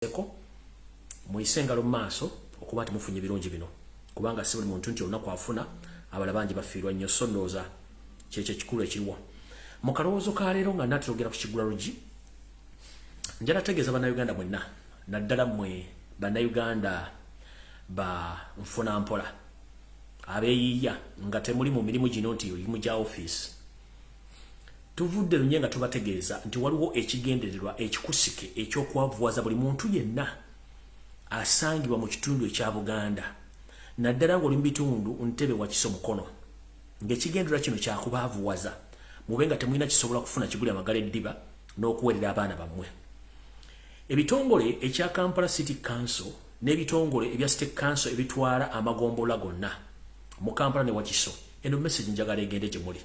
eko muisengalo maaso okuba ati mufunye birungi bino kubanga si buli muntu nti olunaku afuna abala bangi bafiirwa nnyo sondoza kyekyo kikulu ekiriwo mu kalowoozo ka leero nga natulogera ku kigula lugi njala tegeeza bannayuganda mwenna naddala mmwe bannayuganda ba nfuna mpola abeeyiiya nga temuli mu mirimu gino nti oli mu gya office tuvudde lunye nga tubategeeza nti waliwo ekigendererwa ekikusike ekyokwavuwaza buli muntu yenna asangibwa mu kitundu ekya Buganda naddala ng'oli mu bitundu Ntebe Wakiso Mukono ng'ekigendererwa kino kyakubaavuwaza mube nga temulina kisobola kufuna kiguli amagala eddiba n'okuwerera abaana bammwe. Ebitongole ekya Kampala City Council n'ebitongole ebya State Council ebitwala amagombola gonna mu Kampala ne Wakiso eno message njagala egende gye muli.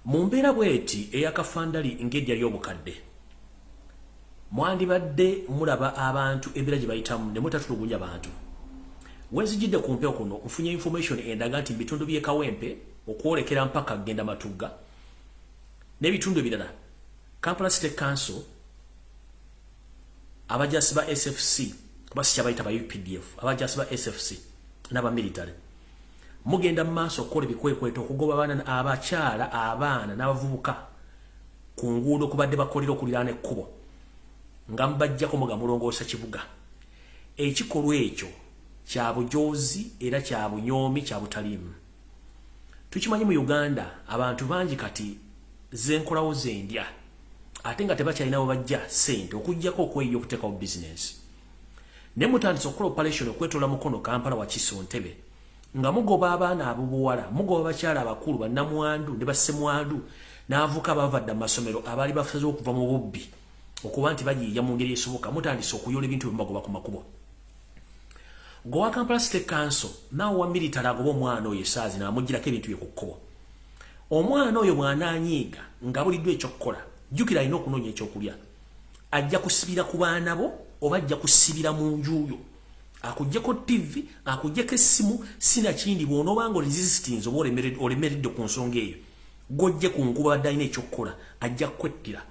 Mu mbeera bweti eyakafandali ng'edya ly'obukadde mwandibadde mulaba abantu ebira gye bayitamu ne mutatulugunya bantu. Wenzijidde ku mpeo kuno nfunye information endaga nti bitundu by'e Kawempe okwolekera mpaka genda Matugga n'ebitundu ebirala Kampala State Council abajasi ba SFC basi kyabayita ba UPDF abajasi ba SFC n'aba military mugenda maaso okukola ebikwekweto okugoba abakyala abaana n'abavubuka ku nguudo kubadde bakolera okuliraana ekkubo nga mbajjako muga mulongoosa kibuga. Ekikolwa ekyo kya bujoozi era kya bunyoomi kya butaliimu. Tukimanyi mu Uganda abantu bangi kati zenkolawo zendya ate nga tebakyalinawo bajja ssente okuggyako okweyo okuteekawo bizinensi. Ne mutandise okukola operation okwetoola Mukono Kampala Wakiso Ntebe nga mugoba abaana abubuwala mugoba bakyala abakulu bannamwandu ne bassemwandu n'avuka abavadde mu masomero abaali basaze okuva mu bubbi okuba nti bagiya mu ngeri esoboka mutandise okuyola ebintu byemubagoba ku makubo. Gowa Kampala State Council naawe wa military agoba omwana oyo esaazi n'amugirako ebintu bye ku kkubo. Omwana oyo bw'anaanyiiga nga buliddwa ekyokukola jjukira alina okunoonya ekyokulya ajja kusibira ku baana bo oba ajja kusibira mu njuuyo akuggyeko TV akuggyeko essimu sinakindi bw'onoobanga resistance oba olemeredde ku nsonga eyo gojje ku nkuba badde alina ekyokukola ajja kukwettira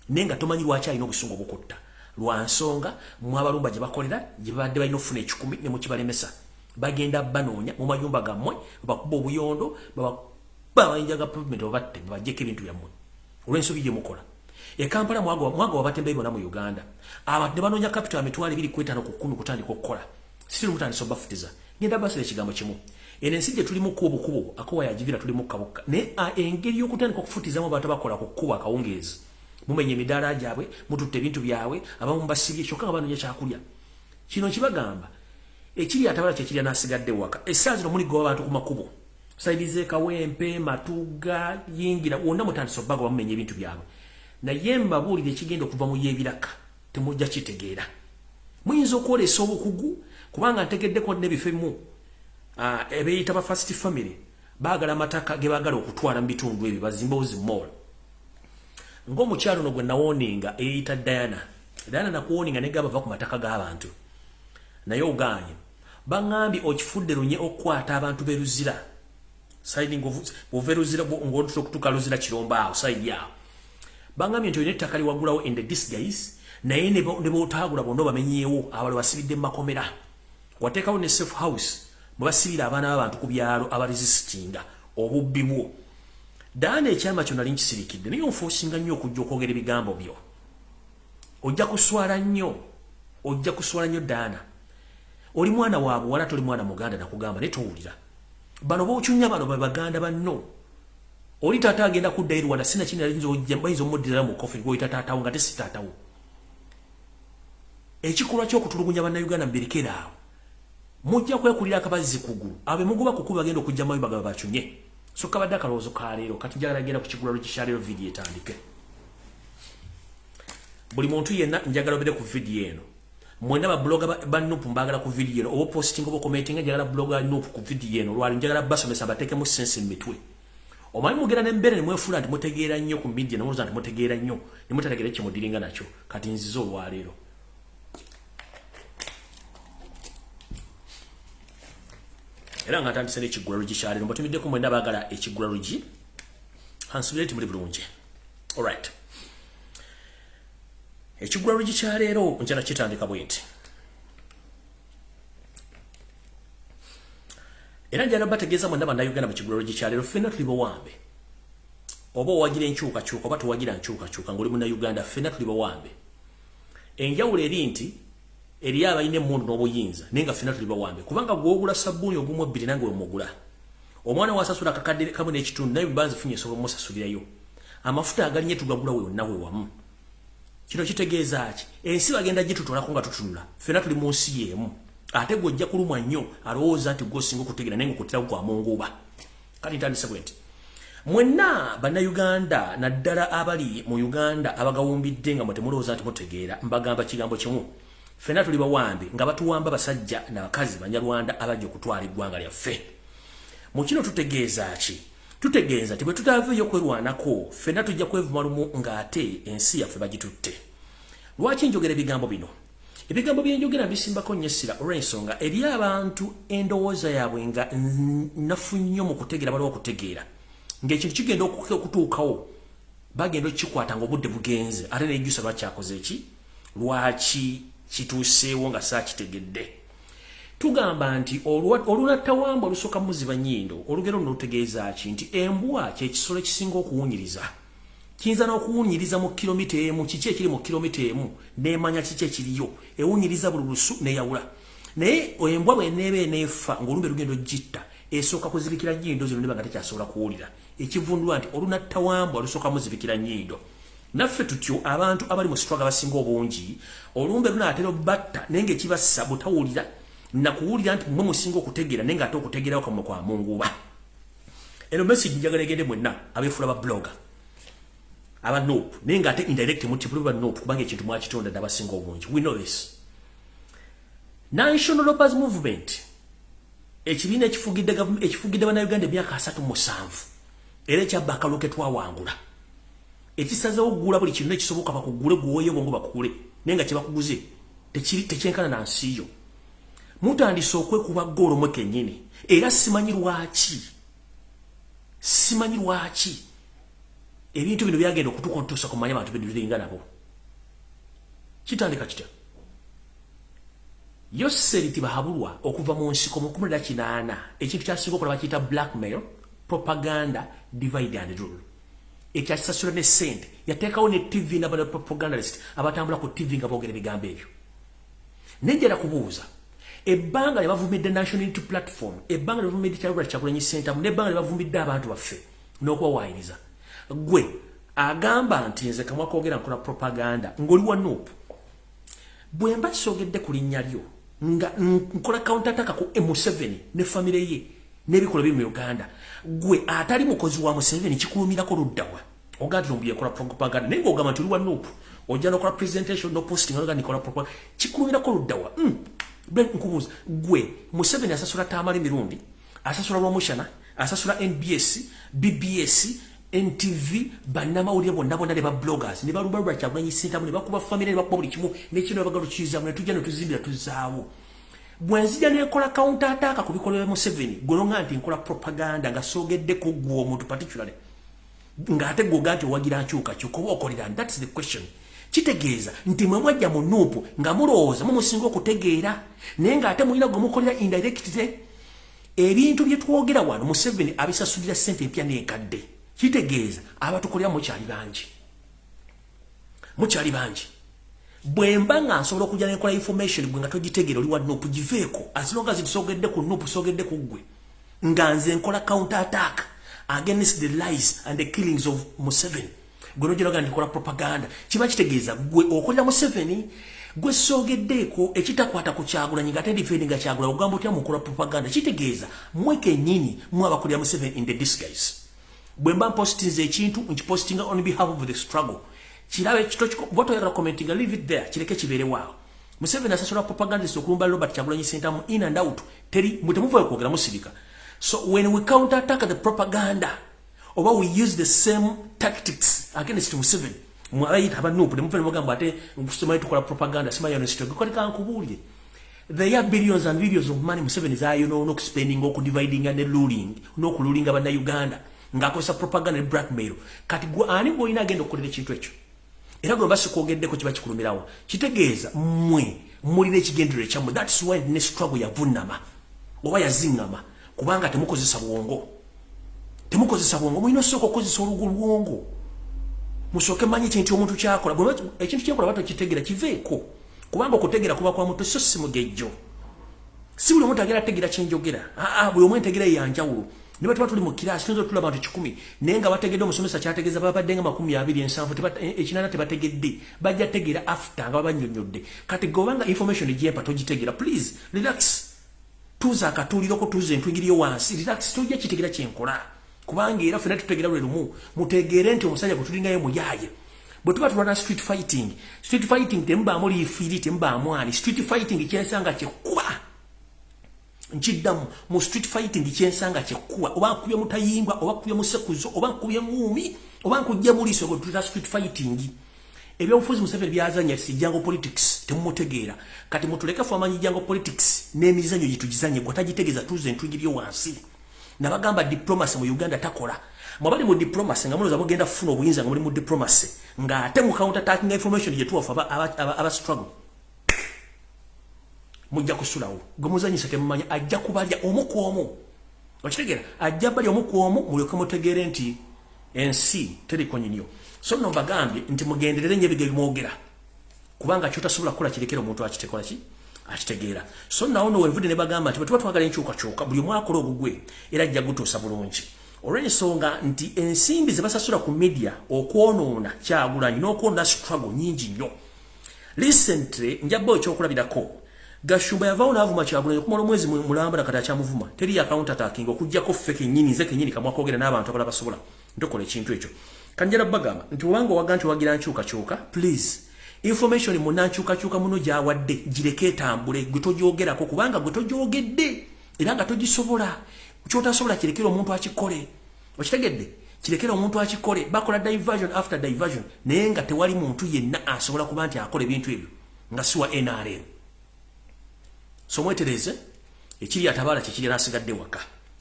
naye nga tomanyi lwaki alina obusungu obukutta lwa nsonga mu abalumba gye bakolera gye babadde balina okufuna 10 ne mu kibalemesa bagenda banoonya mu mayumba gammwe bakuba obuyondo babayinja ga pavement obatte babaggyeko ebintu byammwe olw'ensobi gye mukola. E Kampala mwagoba batembeeyi bonna mu Uganda abantu ne banoonya capital emitwalo 2.5 ku 10 kutandika okukola siri mutandisa obafutiza ngenda basira ekigambo kimu eno ensi gye tulimu ku obukubo akowa yagivira tulimu kabuka naye engeri y'okutandika okufutizamu abantu abakola ku kkubo akawungeezi mumenye emidaala gyabwe mututte ebintu byabwe abamu basibye kyokka nga banoonya kyakulya kino kibagamba ekiri atabala kyekirya n'asigadde waka essaawa zino muligoba abantu ku makubo sayidize Kawempe Matugga yingira wonna mutandisa obbaga bamumenya ebintu byabwe naye mbabuulire ekigenda okuva mu y'ebiraka temujja kitegeera muyinza okwolesa obukugu kubanga ntegeddeko n'ebifo ebimu ebeeyita ba first family baagala amataka ge baagala okutwala mu bitundu ebyo bazimbewo zimoola ng'omukyalo ono gwe nawooninga eyita Diana nakuwooninga ne gaba va ku mataka g'abantu naye ogaanye baŋŋambye okifudde lunye okukwata abantu beruzira saidi ng'ova eruzira ng'otuta okutuuka luzira kiromba awo saidi awo baŋŋambye nti olina ettaka liwagulawo in the disguise naye ne bootaagula bonna bamenyeewo abalo basibidde mu makomera wateekawo ne safe house mwe basibira abaana b'abantu ku byalo abaresistinga obubbi bwo. Daana ekyama kyo nali nkisirikidde naye onfoosinga nnyo okujja okwogera ebigambo byo ojja kuswala nnyo Daana oli mwana wa buwala toli mwana muganda nakugamba naye towulira bano bookyunya bano baganda banno oli taata agenda kudda eri wala sina kindi bayinza omuddirayo mu kofi gw'oyita taatawo nga tesi taatawo. Ekikolwa ky'okutulugunya bannayuganda mbirikera awo mujja kwekulira akabazi kugulu abe mugoba kukuba bagenda okujja mayumba gaba bakyunye so kabadde akalowoozo ka leero kati njagala genda ku kigula lukisha leero vidiyo etandike. Buli muntu yenna njagala obere ku vidiyo eno mwena babloga ba Nuupu mbagala ku vidiyo eno oba posting oba commenting njagala bloga Nuupu ku vidiyo eno lwali njagala basomesa bateekemu sense mu mitwe. Omanyi mugera n'embeera ne mwefuula nti mutegeera nnyo ku media ne mulowooza nti mutegeera nnyo ne mutategeera kimudiringa nakyo kati nzize olwaleero. Era nga ntandise n'ekigula lugi kyaleero mbatumiddeko mwena baagala ekigula lugi hansubire ti muli bulungi. Alright. Ekigula kya leero njala kitandika bwenti. Era njala bategeeza mwenda bannayuganda mu kigula kya leero ffenna tuli bawambe. Oba owagira enkyukakyuka oba towagira nkyukakyuka ng'oli munnayuganda ffenna tuli bawambe. Enjawulo eri nti eri abalina emmundu n'obuyinza naye nga ffenna tuli bawambe. Kubanga gw'ogula sabbuuni ogumu ebbiri nange wemugula. Omwana wasasula akakadde kamu n'ekitundu naye bibanzi funye esobola omusasulirayo. Amafuta agalinye tugagula wonna we wamu. Kino kitegeeza ki? Ensi bagenda gitutolako nga tutunula. Ffenna tuli mu nsi y'emu. Ate gw'ojja kulumwa nnyo alowooza nti gw'osinga okutegeera naye ng'okuttirawo kwa Munguuba. Kati ntandise bwenti. Mwenna bannayuganda naddala abali mu Uganda abagawumbidde nga mutemulowooza nti mutegeera mbagamba kigambo kimu. Ffenna tuli bawambe nga batuwamba basajja n'abakazi Banyarwanda abajja okutwala eggwanga lyaffe. Mu kino tutegeeza ki? Tutegeeza nti bwe tutaaveeyo kwerwanako ffenna tujja kwevuma lumu ng'ate ensi yaffe bagitutte. Lwaki njogera ebigambo bino? Ebigambo bye njogera bisimbako nnyo essira olw'ensonga eri abantu endowooza yaabwe nga nafu nnyo mu kutegeera baliwo okutegeera. Ng'ekintu kigenda okutuukawo bagenda okukikwata ng'obudde bugenze ate n'ejjusa lwakyakoze ki? Lwaki kituuseewo nga saakitegedde. Tugamba nti olunatawamba olusooka muziba nnyindo olugero luno lutegeeza ki nti embwa ky'ekisolo ekisinga okuwunyiriza. Kiyinza n'okuwunyiriza mu kilomita emu kiki ekiri mu kilomita emu n'emanya kiki ekiriyo ewunyiriza buli lusu n'eyawula. Naye embwa bw'eneeba eneefa ng'olumbe lugendo gitta esooka kuzibikira nnyindo zino neba nga tekyasobola kuwulira. Ekivundulwa nti olunatawamba olusooka muzibikira nnyindo. Naffe tutyo abantu abali mu struggle abasinga obungi olumbe lunaatera obbatta naye ng'ekibassa butawulira nakuwulira nti mwe musinga okutegeera naye ng'ate okutegeerawo kamwe kwa Munguuba. Eno message njagala egende mwenna abeefula ba blogger aba nope naye ng'ate indirect multiple ba nope kubanga ekintu mwakitonda dda abasinga obungi. We know this. National Lopers Movement ekibiina ekifugidde bannayuganda emyaka 37 era ekyabba akalulu ke twawangula ekisazeewo okugula buli kintu ekisoboka bakugule gwoyewo ngo bakugule naye nga kye bakuguze tekyenkana na nsi yo. Mutandise okwekuba ggoolo mwe kennyini era simanyi lwaki ebintu bino byagenda okutuuka otutuusa ku manya abantu betulinga nabo. Kitandika kitya? Yoseriti bahabulwa okuva mu nsiko mu 18 ekintu kyasinga okola bakiyita blackmail, propaganda, divide and rule. Ekyakisasula ne ssente yateekawo ne TV n'abana propagandalist abatambula ku TV nga boogera ebigambo ebyo. Nenjala kubuuza ebbanga lye bavumidde National Unity Platform, ebbanga lye bavumidde Kyagulanyi Kyagulanyi Center, n'ebbanga lye bavumidde abantu baffe n'okubawaayiriza. Gwe agamba nti nze kamwa koogera nkola propaganda ng'oli wa Nuupu. Bwe mba kisogedde ku linnya lyo nga nkola counter-attack ku M7 ne famire ye n'ebikola biri mu Uganda, gwe atali mukozi wa Museveni kikulumirako luddawa ogamba nti nkola propaganda naye ng'ogamba nti oli wa Nuupu ojja n'okola presentation no posting nga nikola propaganda kikulumirako luddawa. Nkubuuza gwe Museveni asasula Tamale mirundi, asasula Lwamushana, asasula NBS, BBS, NTV, bannamawulire bonna ne ba bloggers ne balubalwa Kyagulanyi Center ne bakuba family ne bakuba buli kimu n'ekino bagalukirizaamu ne tujja ne tuzimbira tuzaawo. Bwe nzija n'ekola counter attack ku bikolwa bya Museveni golonga nti nkola propaganda nga soogedde ku gwe omuntu particularly ng'ate gwe ogaa nti owagira nkyukakyuka oba okolera. That's the question. Kitegeeza nti mwe mwajja mu Nuupu nga mulowooza mumusinga okutegeera naye ng'ate mulina gwe mukolera indirectly. Ebintu bye twogera wano Museveni abisasulira ssente empya n'enkadde. Kitegeeza abatukolera mukyali bangi. Bwe mba nga nsobola okujja n'enkola information gwe nga togitegeera oli wa Nuupu giveeko as long as tusogedde ku Nuupu sogedde ku gwe nga nze nkola counter attack against the lies and the killings of Museveni. Gwe nogeraga ndikola propaganda kiba kitegeeza gwe okolera Museveni gwe sogeddeeko ekitakwata ku Kyagulanyi nga tendifeeding nga Kyagulanyi ogamba otya mukola propaganda. Kitegeeza mwe kennyini mwe abakolera Museveni in the disguise. Bwe mba mpostinze ekintu nkipostinga on behalf of the struggle kirabe boto yagala commenting leave it there kireke kibeere waawo. Museveni asasula propaganda okulumba Robert Kyagulanyi Center in and out teri mutemuvayo kwogera musirika. So when we counter attack the propaganda oba we use the same tactics against Museveni mwabayita aba Nuupu ne muvene mugamba ate nkusoma tukola propaganda sima yano sitwe koleka nkubuulire. There are billions and billions of money Museveni zayo no spending dividing and ruling n'okululinga bannayuganda ng'akozesa propaganda ne blackmail. Kati gwe ani gw'olina agenda okukolera ekintu ekyo? era gwe basi kwogeddeko kiba kikulumirawo kitegeeza mmwe mulina ekigendero ekyammwe. That's why ne struggle yavunnama oba yazingama kubanga temukozesa bwongo. Mulina osooka okukozesa olwongo musooke manye ekintu omuntu kyakola. Ekintu kyakola bato kitegeera kiveeko kubanga okutegeera kuba kwa muntu so si mugejjo. Si buli omuntu agera ategeera kyenjogera. Buli omu entegeera yanjawulo. Ne batuba tuli mu kiraasi tuyinza otula abantu 100 naye nga bategedde omusomesa kyategeeza babadde nga 27 ekinana tebategedde bajja tegeera after nga babannyonnyodde. Kati gobanga information gyempa togitegeera please relax. Tuza akatuuliroko tuze entwigiriyo wansi relax tojja kitegeera kyenkola kubanga era ffenna tutegeera lwe lumu mutegeere nti omusajja gwe tulingayo muyaaye. Bwe tuba tulwana street fighting temubaamu liifiiri temubaamu ani. Street fighting kyensanga kyekkuba nkiddamu mu street fighting kyensanga kyekkuba oba nkubye mutayimbwa oba nkubye musekuzo oba nkubye ngumi oba nkujje muliiso gwe tuta street fighting. Ebyobufuzi Museveni byazanya si jango politics temumutegeera. Kati mutuleke fu amanyi jango politics n'emizanyo gitugizanye gwe tagitegeeza tuze entwigiriyo wansi. Nabagamba diplomacy mu Uganda takola. Mwabali mu diplomacy nga muloza bogenda kufuna obuyinza nga muli mu diplomacy nga ate mu counter attacking information gye tuwafu aba struggle. Mujja kusulawo gwe muzanyisa temumanya ajja kubalya omu ku omu. Okitegeera ajja balya omu ku omu mulyoke mutegeere nti ensi teriko nyinyo. So no bagambye nti mugenderere nnyo ebigere mwogera kubanga kyotasobola kukola kirekera omuntu akitekola ki akitegeera. So nawo no wenvude ne bagamba nti tuba twagala enkyukakyuka buli mwakola obugwe era ajja gutuusa bulungi. Olw'ensonga nti ensimbi ze basasula ku media okwonoona Kyagulanyi n'okwonoona struggle nyingi nnyo. Recently njabbo ekyokulabirako Gashumba yavaawo n'avuma Kyagulanyi okumala omwezi mulamba kati akyamuvuma. Teri ya counter attacking okujjako feke nnyini nze kennyini kamwakwogera n'abantu abalala basobola ntokola ekintu ekyo. Kanjala bagamba nti wanga waganti wagira nkyukakyuka please information munankyukakyuka muno gyawadde gireke etambule gwe tojoogerako kubanga gwe tojoogedde era nga togisobola kyotasobola kirekera omuntu akikole. Okitegedde kirekera omuntu akikole bakola diversion after diversion naye nga tewali muntu yenna asobola kuba nti akola ebintu ebyo nga siwa NRM. So mwetereze ekiri atabaala kikiri nasigadde waka.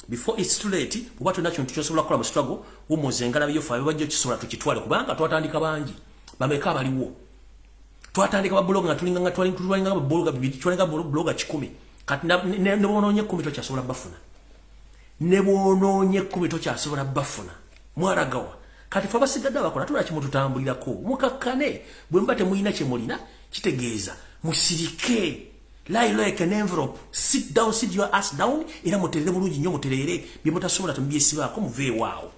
Before it's too late, kuba tuna kintu kyosobola kukola mu struggle, umuze ngala byofa bajjo kisobola tukitwale kubanga twatandika bangi. Bameka baliwo. Twatandika ba blog nga tulinga ba blog bibiri, tulinga blog 10. Kati ne bononye 10 tokyasobola bafuna. Ne bononye 10 tokyasobola bafuna. Mwaragawa. Kati fa basigadde bakola tula kimu tutambulirako. Mukakkane bwe mbate muyina kye mulina kitegeeza. Musirike. Lie like an envelope. Sit down, sit your ass down. Era muterere bulungi nnyo muterere. Bimutasobola tumbyesibaako muve waawo.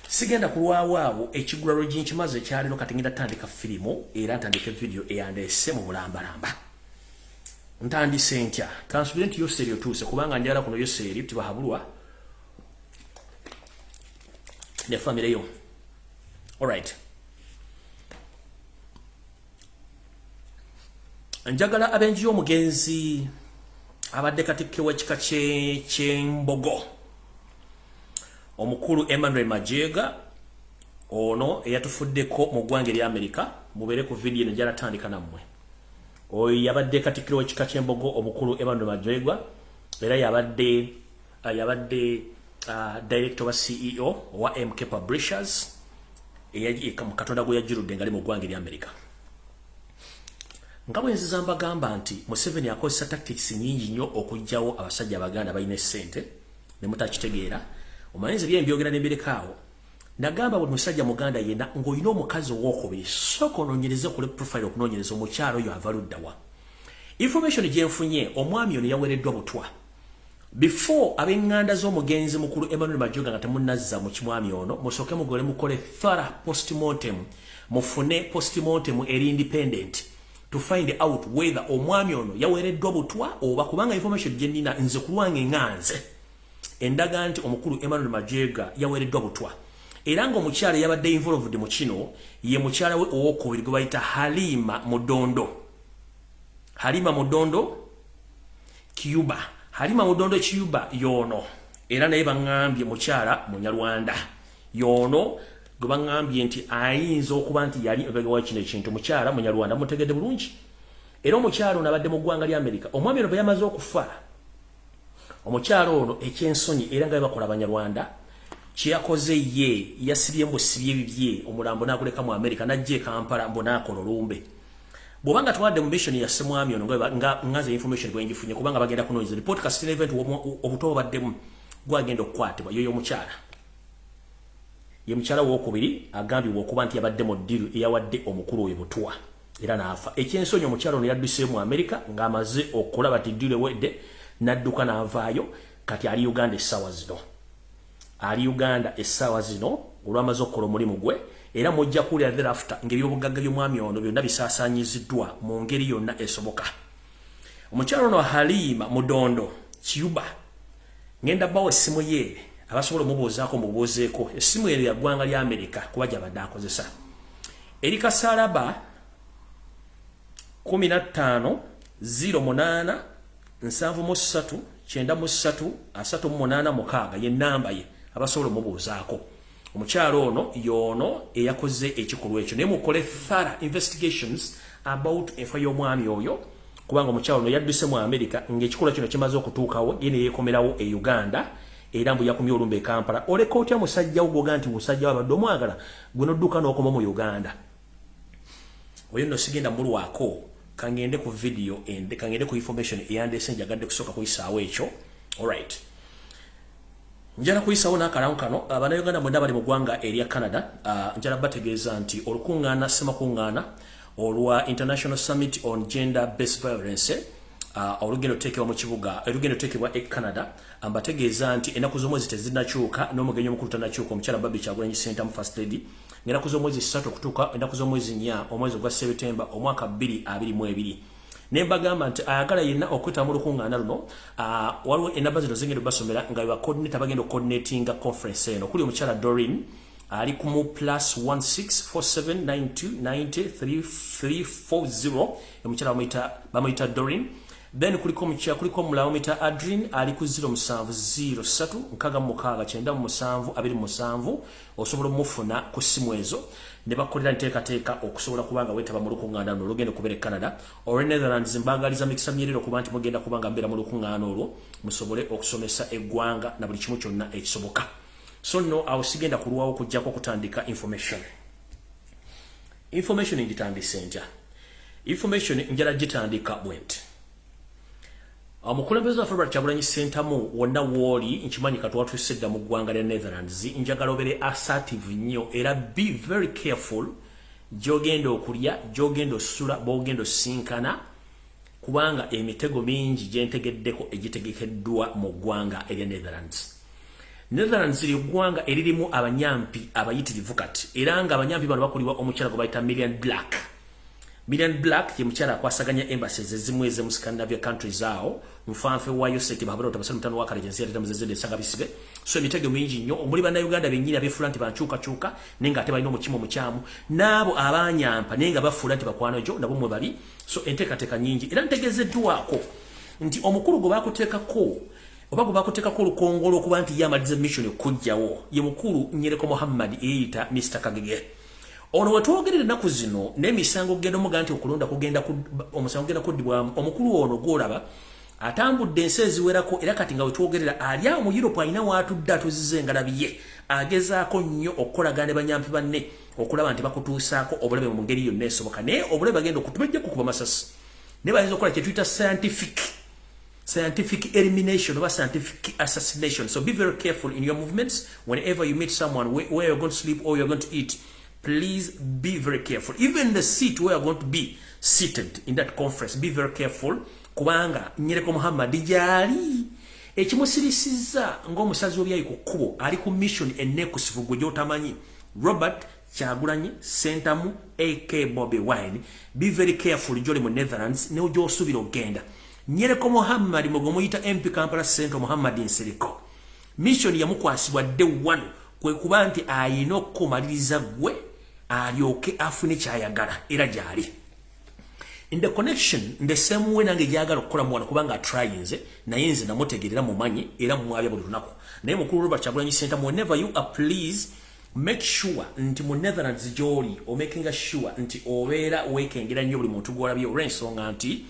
Sigenda kulwawaawo ekigulalo gy'enkimaze ekyaliro kati ngenda tandika firimu era ntandika video eyandeese mu bulambalamba. Ntandise ntya. Kansubire nti Yoseeri otuuse kubanga njala kuno Yoseeri tibahabulwa ne famire yo. Alright. Njagala abenji omugenzi abadde katikkiro w'ekika ky'Embogo omukulu Emmanuel Majega ono eyatufuddeko mu ggwanga erya Amerika mubeere ku video eno gyalatandika nammwe. Oyo yabadde katikkiro w'ekika ky'Embogo omukulu Emmanuel Majega era yabadde director wa CEO wa MK Publishers mu katonda gwe yajjirudde ngali mu ggwanga erya Amerika. Nga bwe nziza mbagamba nti Museveni akozesa tactics nyingi nnyo okujjawo abasajja abaganda balina essente ne mutakitegeera. Omanyize byembyogera n'embirikaawo. Nagamba buli musajja muganda yenna ng'olina omukazi ow'okubiri sooka onoonyereze kule profile okunoonyereza omukyalo oyo ava ludda wa. Information gyenfunye omwami ono yaweereddwa butwa. Before ab'eŋŋanda z'omugenzi mukulu Emmanuel Majega nga temunnazza mu kimwami ono musooke mugole mukole thorough postmortem mufune postmortem eri independent to find out whether omwami ono yaweereddwa butwa oba kubanga information gye nnina nze kulwange ŋŋanze endaga nti omukulu Emmanuel Majega yaweereddwa butwa era ng'omukyala yabadde involved mu kino ye mukyala we ow'okubiri gwe bayita Halima Mudondo Cuba. Halima Mudondo Cuba yono era naye baŋŋambye mukyala Munyarwanda yono gwe baŋŋambye nti ayinza okuba nti yali ebegewa kino ekintu mukyala Munyarwanda mutegedde bulungi era omukyala ono abadde mu ggwanga lya Amerika. Omwami ono bwe yamaze okufa omukyala ono ekyensonyi era nga bakola Abanyarwanda Chiyakoze ye yasibye mbosibye bibye omulambo naguleka mu America najje Kampala mbona akololumbe bobanga twadde mu mission ya semwami ono ngaze information gwenjifunye kubanga bagenda kunoiza report casting event obuto baddemu gwagenda okukwatibwa yoyo mukyala ye mukyala wokubiri agambibwa okuba nti yabadde mu ddiru eyawadde omukulu oyo butwa era naafa ekyensonyi omukyala ono yadduse mu America ng'amaze okulaba ti ddiru ewedde nadduka n'avaayo kati ali Uganda essaawa zino ali Uganda essaawa zino olwamaze okukola omulimu gwe era mujja kuwulira thereafter ng'ebyobugagga by'omwami ono byonna bisaasaanyiziddwa mu ngeri yonna esoboka omukyala ono Halima Mudondo Cuba ngenda bawo essimu ye abasobola omubuuzaako mubuuzeeko essimu eyo ya ggwanga lya America kuba gyabadde akozesa eri kasalaba 15 08 73 93 38 ye namba ye abasobola omubuuzaako omukyalo ono yono eyakoze ekikolwa ekyo naye mukole thorough investigations about enfa y'omwami oyo kubanga omukyalo ono yadduse mu America ng'ekikolwa kino kimaze okutuukawo ye ne yeekomerawo e Uganda era mbu yakumya olumbe e Kampala oleka otya musajja ugoga nti musajja wabadde omwagala gwe nodduka n'okoma mu Uganda oyo nno sigenda mulwako kangende ku video ende kangende ku information eyandeese njagadde kusooka kuyisaawo ekyo alright njala kuyisaawo n'akalamu kano Bannayuganda mwenda bali mu ggwanga erya Canada njala bategeeza nti olukuŋŋaana semakuŋŋaana olwa International Summit on Gender Based Violence olugendo teekebwa mu kibuga olugendo teekebwa e Canada ambategeeza nti ennaku z'omwezi tezinakyuka n'omugenyi omukulu tanakyuka omukyala Babi Kyagulanyi Ssentamu First Lady ng'ennaku z'omwezi 3 okutuuka ennaku z'omwezi 4 omwezi gwa September omwaka 2022 nembagamba nti ayagala yenna okweta mu lukuŋŋaana luno waliwo enamba zino zingenda basomera nga bacoordinate bagenda coordinatinga conference eno kuli omukyala Doreen ali ku mu +16479290340 omukyala bamuyita Doreen then kuliko omulala bamuyita Adrien ali ku 0703699727 osobola omufuna ku ssimu ezo ne bakolera nteekateeka okusobola kubanga wetaba mu lukuŋŋaana luno olugenda okubeera e Canada or Netherlands mbagaliza mikisa myerero kuba nti mugenda kubanga mbeera mu lukuŋŋaana olwo musobole okusomesa eggwanga na buli kimu kyonna ekisoboka so no awo sigenda kulwawo okujjako okutandika information ngitandise ntya information njala gitandika bwenti omukulembeze wa Robert Kyagulanyi Ssentamu wonna wooli nkimanyi katwatuse dda mu ggwanga lya Netherlands njagala obere assertive nnyo era be very careful gy'ogenda okulya gy'ogenda osula b'ogenda osinkana kubanga emitego mingi gyentegeddeko egitegekeddwa mu ggwanga erya Netherlands ly'eggwanga eririmu abanyampi abayitirivu kati era nga abanyampi bano bakulibwa omukyala gwe bayita Million Black ye mukyala akwasaganya embassies ezimu ez'emu Scandinavia countries awo mufanfe wayo seti babalo tabasana mutano wa kalejensi ya tamuzezede sanga bisige so emitego mingi nnyo omuli Bannayuganda bennyini abeefula nti bankyukakyuka nenga ate balina omukimu omukyamu n'abo abanyampa nenga bafuula nti bakwanojo nabo mwe bali so enteekateeka nyingi era ntegezeddwako nti omukulu gwe baakuteekako oba gwe baakuteekako olukongolo okuba nti ye amaliza mission okujjawo ye mukulu Nyereko Muhammad eyita Mr. Kagege ono wetwogerera ennaku zino n'emisango genda omuga nti okulonda kugenda omusango genda kuddibwamu omukulu ono gwolaba atambudde ensi eziwerako era kati nga wetwogerera ali awo mu Europe alina waatudde atuzize engalabi agezaako nnyo okukolagana ne banyampi banne okulaba nti bakutuusaako obulabe mu ngeri yonna esoboka naye obulabe bagenda okutubajja kukuba masasi naye bayinza okukola kye tuyita scientific elimination or scientific assassination so be very careful in your movements whenever you meet someone where you're going to sleep or you're going to eat. Please be very careful. Even the seat where you're going to be seated in that conference, be very careful. Kubanga Nyereko Muhammad jali ekimusirisiza ng'omusazi w'ebyayi ku kkubo ali ku mission ennekusifu gwe gy'otamanyi Robert Kyagulanyi Ssentamu AK Bobi Wine. Be very careful gy'oli mu Netherlands ne gy'osuubira okgenda. Nyereko Muhammad mwe muyita MP Kampala Central Muhammad Nsiriko. Mission yamukwasibwa dde wano kwe kuba nti ayina okumaliriza gwe alyoke afune kyayagala era gyali. In the connection, the same way nange gyagala okukola mwana kubanga atryinze naye nze namutegerera mumanyi era mumwabya buli lunaku. Naye mukulu Robert Kyagulanyi Ssentamu, whenever you are, please make sure nti mu Netherlands gy'oli making sure nti obeera weekengera nnyo buli muntu gw'olabye olw'ensonga nti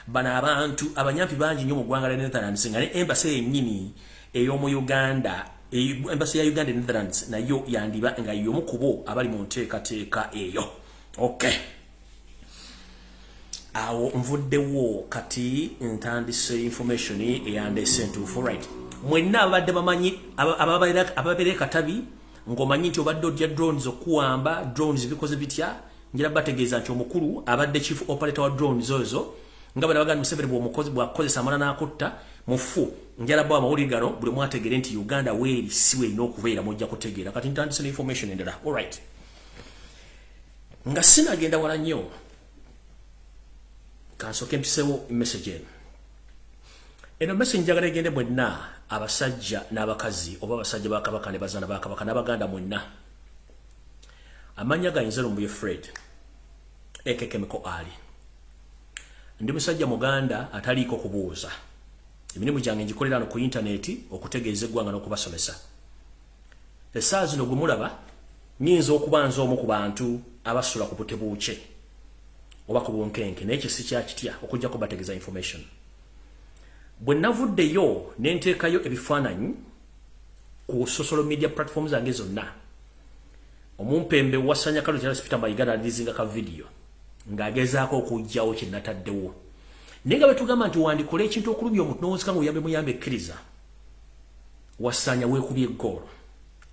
bano abantu abanyampi bangi nnyo mu ggwanga lya Netherlands nga ne embassy yennyini ey'omu Uganda embassy ya Uganda Netherlands nayo yandiba nga yomu kubo abali mu nteekateeka eyo. Okay. Awo nvuddewo kati ntandise information eyandese ntuufu right. Mwenna abadde bamanyi ababeere katabi ng'omanyi nti obadde odya drones okuwamba drones bikoze bitya ngira bategeeza nti omukulu abadde chief operator wa drones ozo nga bana baganda Museveni bw'akozesa amala n'akutta mufu njala bwa amawulire gano buli mwategere nti Uganda weeri siwe n'okubeera mujja kutegeera kati ntandise information endala. Alright. Nga sinagenda wala nnyo kansoke mpisewo message eno message njagala egende mwenna abasajja n'abakazi oba abasajja ba Kabaka ne bazaana ba Kabaka n'abaganda mwenna. Amanya gayinza Lumbuye Fred ekekemeko ali ndi musajja muganda ataliiko kubuuza emirimu gyange ngikolera no ku internet okutegeeza eggwanga n'okubasomesa. Essaawa zino gwe mulaba nyinza okubanza omu ku bantu abasula ku butebuuke oba ku bunkenke naye kisi kyakitya okujja kubategeeza information. Bwe navuddeyo ne nteekayo ebifaananyi ku social media platforms zange zonna omumpembe wasanya kalo kyala Peter Mayiga alizinga ka video ng'agezaako okujjawo kye nataddewo. Naye nga betugamba nti wandikola ekintu okulumya omuntu n'owozeka ng'oyambe muyambe ekkiriza wasanya weekubye eggoolo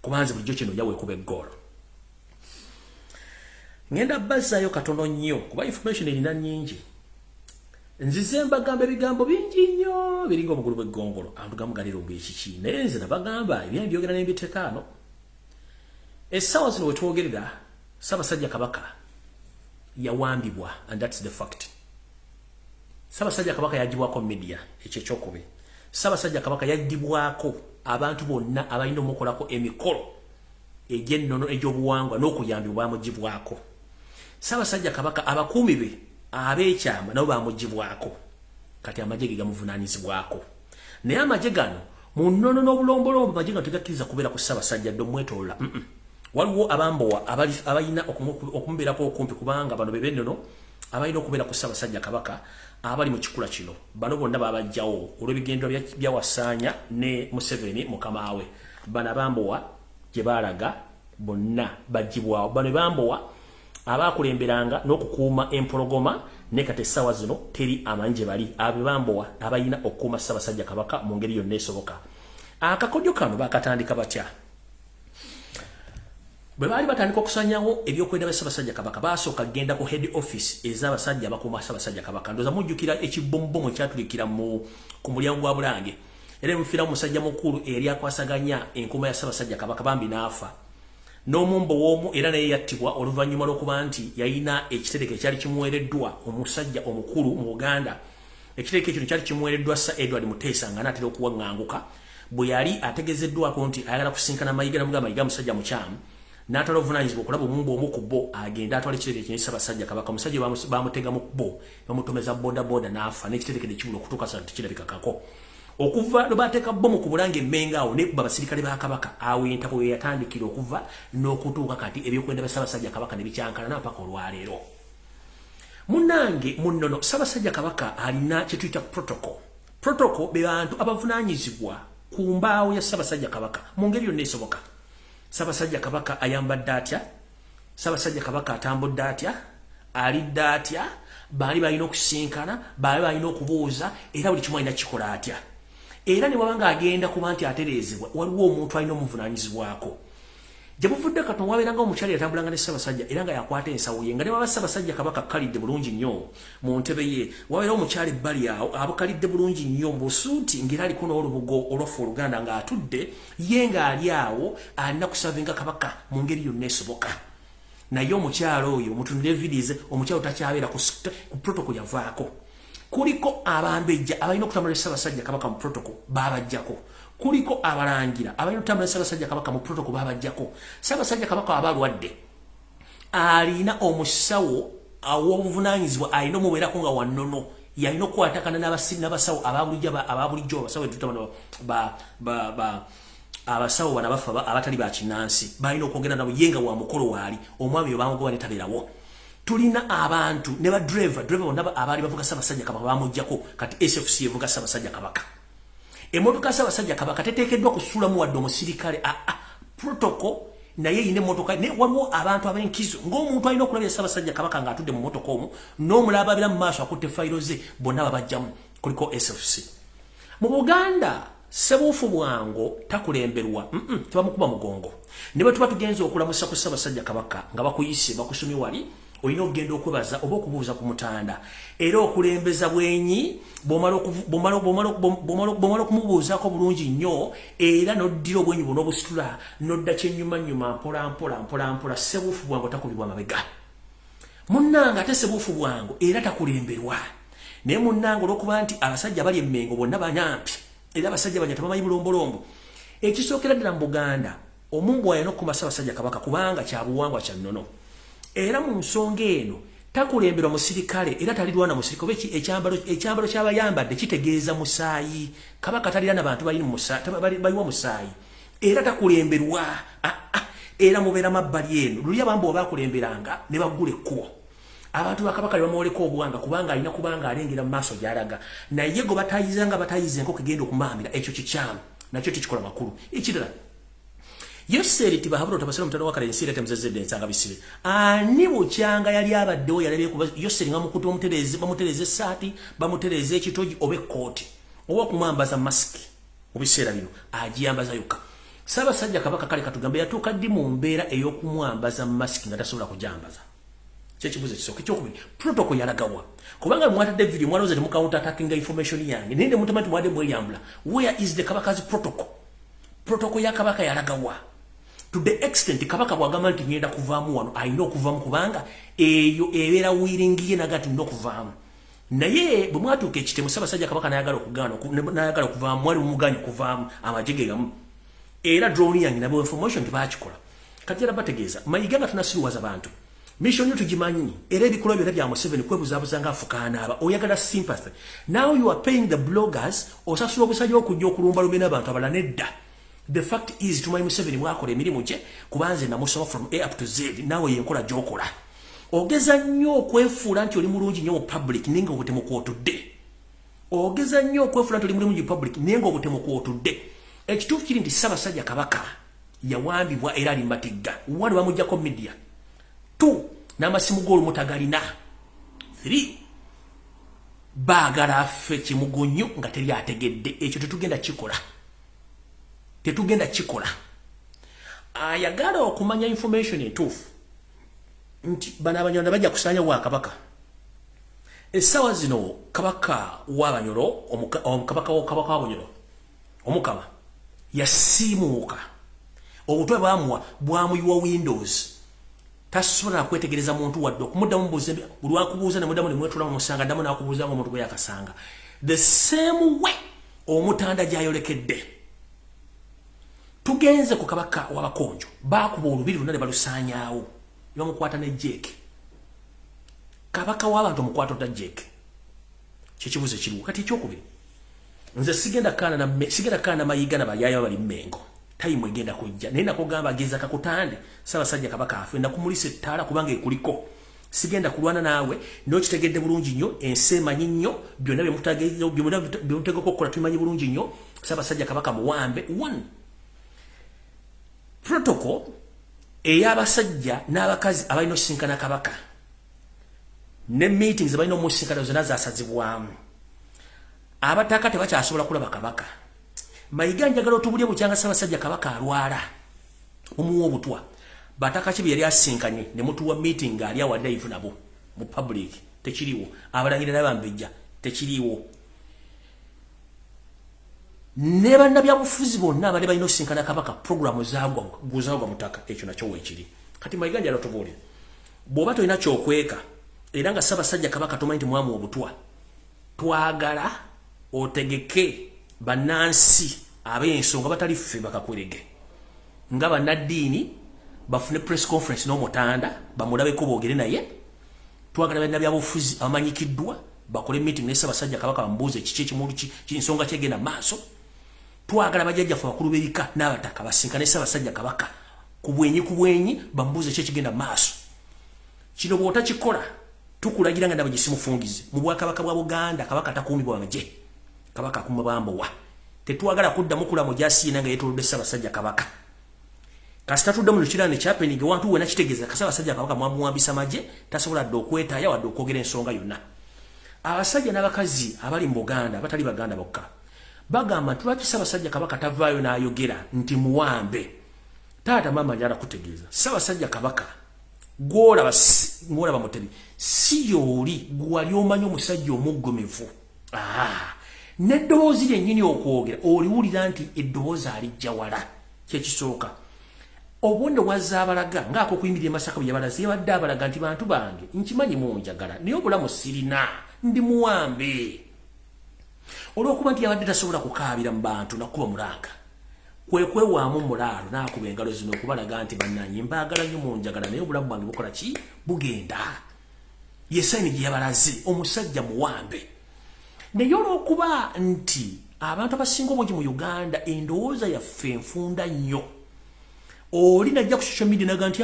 kubanze bulijjo kino ya weekuba eggoolo. Ngenda bazzaayo katono nnyo kuba information erina nnyingi. Nzize mbagamba ebigambo bingi nnyo biringa omugulu bw'eggongolo abantu gamugalira ombu ekiki naye nze nabagamba ebyange byogera n'embiteekaano. Essaawa zino wetwogerera Ssaabasajja Kabaka yawambibwa and that's the fact. Ssaabasajja Kabaka yagibwako media ekyo ekyokubi. Ssaabasajja Kabaka yagibwako abantu bonna abalina omukolako emikolo egy'ennono egy'obuwangwa n'okuyambibwa bamugibwako. Ssaabasajja Kabaka abakuumi be abeekyama nabo bamugibwako kati amagye ge gamuvunaanyizibwako. Naye amagye gano mu nnono n'obulombolombo amagye gano tegakkiriza kubeera ku Ssaabasajja dde omwetolola. Waliwo abambowa abalina okumubeerako okumpi kubanga bano be bennono abalina okubeera ku Ssaabasajja Kabaka abali mu kikula kino. Bano bonna babajjawo olw'ebigendero bya Wasaanya ne Museveni mukama we. Bano abambowa gye baalaga bonna bagibwawo. Bano bambowa abakulemberanga n'okukuuma empologoma ne kati essaawa zino teri amanyi gye bali. Abo bambowa abalina okukuuma Ssaabasajja Kabaka mu ngeri yonna esoboka. Akakodyo kano bakatandika batya? Bwe baali batandika okusanyawo ebyokwenda bya Ssaabasajja Kabaka basooka genda ku head office ez'abasajja abakuuma Ssaabasajja Kabaka. Ndowooza mujjukira ekibombomu ekyatulikira ku mulyango gwa Bulange era mufiiramu musajja mukulu eri akwasaganya enkuuma ya Ssaabasajja Kabaka bambi n'afa. N'omumbo w'omu era naye yattibwa oluvannyuma lw'okuba nti yalina ekitereke ekyali kimuweereddwa omusajja omukulu mu Uganda. Ekitereke kino kyali kimuweereddwa Sir Edward Muteesa nga naatera okuwaŋŋanguka. Bwe yali ategezeddwako nti ayagala kusinkana Mayiga namugamba Mayiga musajja mukyamu n'atwala obuvunaanyizibwa okulaba omumbo omu ku bo agenda atwala ekitereke kino Ssaabasajja Kabaka. Omusajja bamutega mu bo bamutomeza boda n'afa n'ekitereke ne kibula okutuuka sa tekirabikakako. Okuva lwe bateeka bomu ku Bulange Mmengo awo ne basirikale ba Kabaka awo entabo ye yatandikira okuva n'okutuuka kati ebyokwenda bya Ssaabasajja Kabaka ne bikyankana mpaka olwaleero. Munnange munnono Ssaabasajja Kabaka alina kye tuyita protocol. Protocol be bantu abavunaanyizibwa ku mbaawo ya Ssaabasajja Kabaka mu ngeri yonna esoboka. Ssaabasajja Kabaka ayambadde atya? Ssaabasajja Kabaka atambudde atya? Alidde atya? Baali balina okusinkana, baali balina okubuuza era buli kimu alina kikola atya? Era ne wabanga agenda kuba nti atereezebwa waliwo omuntu alina omuvunaanyizibwako. Gye buvudde katono wabeeranga omukyala yatambulanga ne Ssaabasajja era nga yakwata ensawo ye nga ne waba Ssaabasajja Kabaka kalidde bulungi nnyo mu ntebe ye. Wabeerawo omukyala ebbali awo abukalidde bulungi nnyo mu busuuti ng'era aliko n'olubugo olwafu Oluganda ng'atudde ye ng'ali awo alina kusavinga Kabaka mu ngeri yonna esoboka. Naye omukyala oyo mutunule vidize omukyala takyabeera ku protocol yavaako. Kuliko abambejja abalina okutambula Ssaabasajja Kabaka mu protocol babajjako. Kuliko abalangira abalina okutambula Ssaabasajja Kabaka mu protocol babajjako. Ssaabasajja Kabaka abalwadde alina omusawo aw'obuvunaanyizibwa alina omubeerako nga wannono yalina okukwatakana n'abasawo ababulijjo abasawo tutabano abasawo bana bafa abatali ba kinnansi balina okwogera nabo ye nga wa mukolo waali omwami oyo bamugoba ne tabeerawo. Tulina abantu ne ba driver bonna abaali bavuga Ssaabasajja Kabaka bamuggyako kati SFC evuga Ssaabasajja Kabaka. Emotoka Ssaabasajja Kabaka teteekeddwa kusuulamu wadde omusirikale protocol naye yine motoka ne waliwo abantu abenkizo ng'omuntu alina okulabira Ssaabasajja Kabaka ng'atudde mu motoka omwo n'omulaba abira mu maaso akutte fayiro ze bonna babajjamu kuliko SFC. Mu Buganda Ssebuufu Bwango takulemberwa tebamukuba mugongo ne bwe tuba tugenza okulamusa ku Ssaabasajja Kabaka nga bakuyise bakusomye wali oyina okugenda okwebaza oba okubuuza ku mutanda era okulembeza bwenyi bw'omala okumubuuzaako bulungi nnyo era n'oddira obwenyi buno obusitula n'odda kyennyumanyuma mpola Ssebuufu Bwango takubibwa amabega. Munnanga ate Ssebuufu Bwango era takulemberwa naye munnanga olw'okuba nti abasajja bali emmengo bonna banyampi era abasajja banya tebamanyi bulombolombo. Ekisookera ddala mu Buganda omungu ayina okukuma Ssaabasajja Kabaka kubanga kya buwangwa kya nnono. Era mu nsonga eno takulemberwa musirikale era talirwana musirikale ekyambalo ky'abayambadde kitegeeza musaayi. Kabaka talirana bantu baliwa musaayi era takulemberwa era mubeera mabbali eno luli abambo baakulemberanga ne baggula ekkubo. Abantu ba Kabaka bamwoleka obuwanga kubanga alina kubanga alengera mu maaso gy'alaga naye go batayizanga batayize enkoko egenda okumaamira ekyo kikyamu nakyo tikikola makulu. Ekirala Yoseri tibahaburo tabasala mutano wa Kalensi lete mzezede nsanga bisibe. Ani bukyanga yali abaddewo yalabye kuba Yoseri nga mukutu bamutereze saati bamutereze ekitogi obe kooti oba kumwambaza masiki mu biseera bino agiyambaza yokka. Ssaabasajja Kabaka kale katugambe yatuuka ddi mu mbeera ey'okumwambaza masiki nga tasobola kujambaza. Kyekibuzo kisooka ekyokubiri protocol yalagawa kubanga mwatadde video mwaloze mu counter attacking information yange nende mutamati mwade mweyambula. Where is the Kabaka's protocol ya Kabaka yalagawa to the extent Kabaka bwagamba nti ngenda kuvaamu wano ayina okuvaamu kubanga eyo ebeera wiringiye nagati ndo okuvaamu naye bwe mwatuuka ekitemu Ssaabasajja Kabaka nayagala okuvaamu mwali mumuganya okuvaamu amagye gamu era drone yange nabo information tebakikola kati era bategeeza mayiga nga tunasiruwaza bantu mission yetu gimanyi era ebikola byonna bya Museveni kwebuzaabuza nga afukaana aba oyagala sympathy. Now you are paying the bloggers osasula obusajja okujja okulumbalumbe n'abantu abala nedda. The fact is tumanyi Museveni mwakola emirimu gye kubanze namusoma from A up to Z nawe yenkola gyokola. Ogeza nnyo okwefuula nti oli mulungi nnyo mu public nenga obutemu kwotudde. Ogeza nnyo okwefuula nti oli mulungi mu public nenga obutemu kwotudde. Ekituufu kiri nti Ssaabasajja Kabaka yawambibwa era ali matigga. Wali bamuggyako media. 2 n'amasimu g'olumutagalina. 3 baagala affe kimugunyu nga teri ategedde. Ekyo tetugenda kikola. Ayagala okumanya information entuufu nti bano Abanyoro bajja kusaanya wa Kabaka. Essaawa zino Kabaka w'Abanyoro Kabaka w'Abanyoro Omukama yasiimuuka obutwe bwamuyiwa Windows tasobola kwetegereza muntu wadde okumuddamu buuze buli wakubuuza ne muddamu ne mwetula mu musanga ddamu n'akubuuza ng'omuntu gwe yakasanga the same way omutanda gy'ayolekedde. Tugenze ku Kabaka w'Abakonjo baakuba olubiri lwonna ne balusaanyaawo ne bamukwata ne Jake. Kabaka w'abantu omukwata odda Jake kyekibuzo ekiriwo kati ekyokubiri nze sigenda kaana mayiga nabayaayo bali Mmengo time egenda kujja naye nakugamba ageza kakutande Ssaabasajja Kabaka afe nakumulisa ettaala kubanga ekuliko sigenda kulwana naawe n'okitegedde bulungi nnyo ensi emanyi nnyo byonna byemutegeka okukola tubimanyi bulungi nnyo. Ssaabasajja Kabaka muwambe. 1 protocol ey'abasajja n'abakazi abalina osisinkana Kabaka ne meetings abalina omusinkana zonna zaasazibwamu. Abataka tebakyasobola kulaba Kabaka. Mayiga njagala otubulye bukyanga Ssaabasajja Kabaka alwala omuwa obutwa bataka kibi yali asinkanye ne mutuwa meeting ali awadde ivu nabo mu public tekiriwo. Abalangirira bambejja tekiriwo. Ne bannabyabufuzi bonna abali balina osinkana Kabaka programu zaagwa mutaka. Ekyo nakyo weekiri kati Mayiga njagala otubulye bw'oba tolina kyokweka era nga Ssaabasajja Kabaka tomanyi nti mwamu obutwa twagala otegeke bannansi ab'ensonga batali ffe bakakwerege nga bannaddiini bafune press conference n'omutanda bamulabeko boogere naye. Twagala bannabyabufuzi abamanyikiddwa bakole meeting ne Ssaabasajja Kabaka bamubuuze kiki ekimulu kinsonga kyegenda maaso. Twagala bajjajjaffe abakulu b'ebika n'abataka basinkane Ssaabasajja Kabaka ku bwenyi bamubuuze ki ekigenda maaso. Kino bw'otakikola tukulagira nga ndabagisi mufungize mu Bwakabaka bwa Buganda. Kabaka takuumibwa magye. Kabaka akuma bambowa tetwagala kuddamu kulamu gyasiina nga yeetolodde Ssaabasajja Kabaka kasita tuddamu lukirane kyapeninga wantu wena kitegeeza Ssaabasajja Kabaka mwamuwambisa magye tasobola dde okwetaaya wadde okwogera ensonga yonna abasajja n'abakazi abali mu Buganda batali Baganda bokka bagamba lwaki Ssaabasajja Kabaka tavaayo n'ayogera nti muwambe taata maama njala kutegeeza Ssaabasajja Kabaka gwolaba Mutebi si yooli gwali omanyi omusajja omuggomevu n'eddoboozi lyennyini okwogera oliwulira nti eddoboozi alijja wala kyekisooka obonde wazza abalaga ng'ak'okuyimirira Masaka bwe yabalaze yabadde abalaga nti bantu bange nkimanyi munjagala naye obulamu sirina ndi muwambe olw'okuba nti yabadde tasobola kukaabira mu bantu nakuba mulanga kwewaamu mulaalo n'akuba engalo zino okubalaga nti bannanyi mbaagala nnyo munjagala naye obulamu bwange bukola ki bugenda ye sayini gye yabalaze omusajja muwambe naye olw'okuba nti abantu abasinga obungi mu Uganda endowooza yaffe enfunda nnyo oli najja ku social media naga nti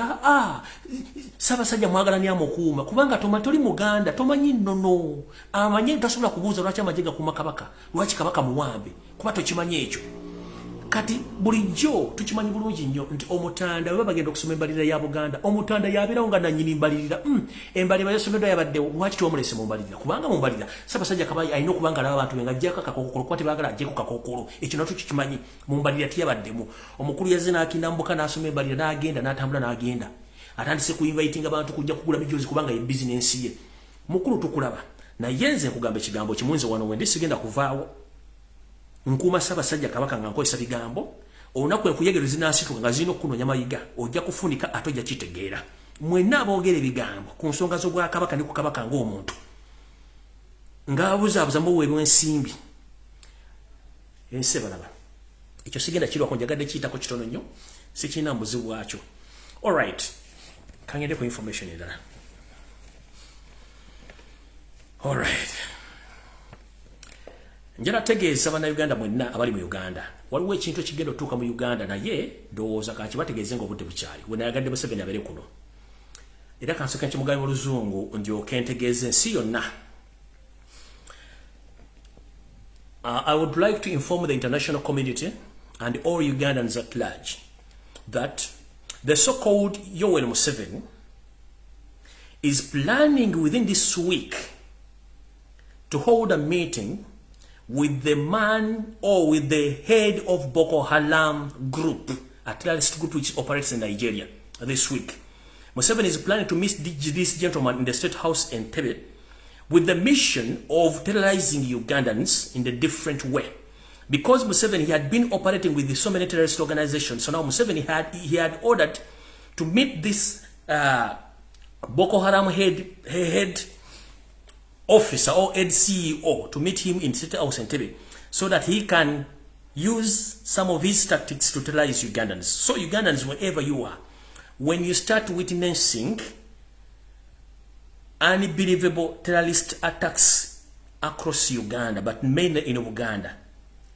Ssaabasajja mwagala ni amukuuma kubanga toli Muganda tomanyi nnono amanye tasobola kubuuza lwaki amagye gakuuma Kabaka lwaki Kabaka muwambe kuba tokimanyi ekyo kati bulijjo tukimanyi bulungi nnyo nti omutanda bwe bagenda okusoma embalirira ya Buganda omutanda yabeerawo nga nannyini mbalirira embalirira y'essomero yabaddewo lwaki twamulese mu mbalirira kubanga mu mbalirira Ssaabasajja Kabaka alina okuba nga alaba abantu be ng'aggyako akakookolo kuba tebaagala aggyeko kakookolo ekyo nakyo kikimanyi mu mbalirira tiyabaddemu omukulu yazze n'akinda mbuka n'asoma embalirira n'agenda n'atambula n'agenda atandise ku inviting abantu kujja kugula bijoozi kubanga ye bizinensi ye mukulu tukulaba naye nze nkugamba ekigambo kimu nze wano wendi sigenda kuvaawo nkuuma Ssaabasajja Kabaka nga nkozesa bigambo olunaku enkuyegerezi n'asituka nga zirina okukunoonya mayiga ojja kufunika ate ojja kitegeera mwenna aboogera ebigambo ku nsonga z'Obwakabaka ne ku Kabaka ng'omuntu ng'abuzaabuza muweerwa ensimbi ensi balaba ekyo sigenda kirwako njagadde kiyitako kitono nnyo sikirina mbuzi bwakyo alright kangende ku information endala alright njala tegeeza bannayuganda mwenna abali mu Uganda waliwo ekintu ekigenda otuuka mu Uganda naye ndowooza kankibategeeze ng'obudde bukyali we nayagadde Museveni abeere kuno era kansoka nkimugabe mu Luzungu ndyoke ntegeeze ensi yonna. I would like to inform the international community and all Ugandans at large that the so-called Yoweri Museveni is planning within this week to hold a meeting with the man or with the head of Boko Haram group, a terrorist group which operates in Nigeria this week. Museveni is planning to meet this gentleman in the State House in Entebbe with the mission of terrorizing Ugandans in a different way. Because Museveni had been operating with so many terrorist organizations, so now Museveni had ordered to meet this Boko Haram head officer or head CEO to meet him in State House in Entebbe so that he can use some of his tactics to terrorize Ugandans. So Ugandans, wherever you are, when you start witnessing unbelievable terrorist attacks across Uganda, but mainly in Uganda,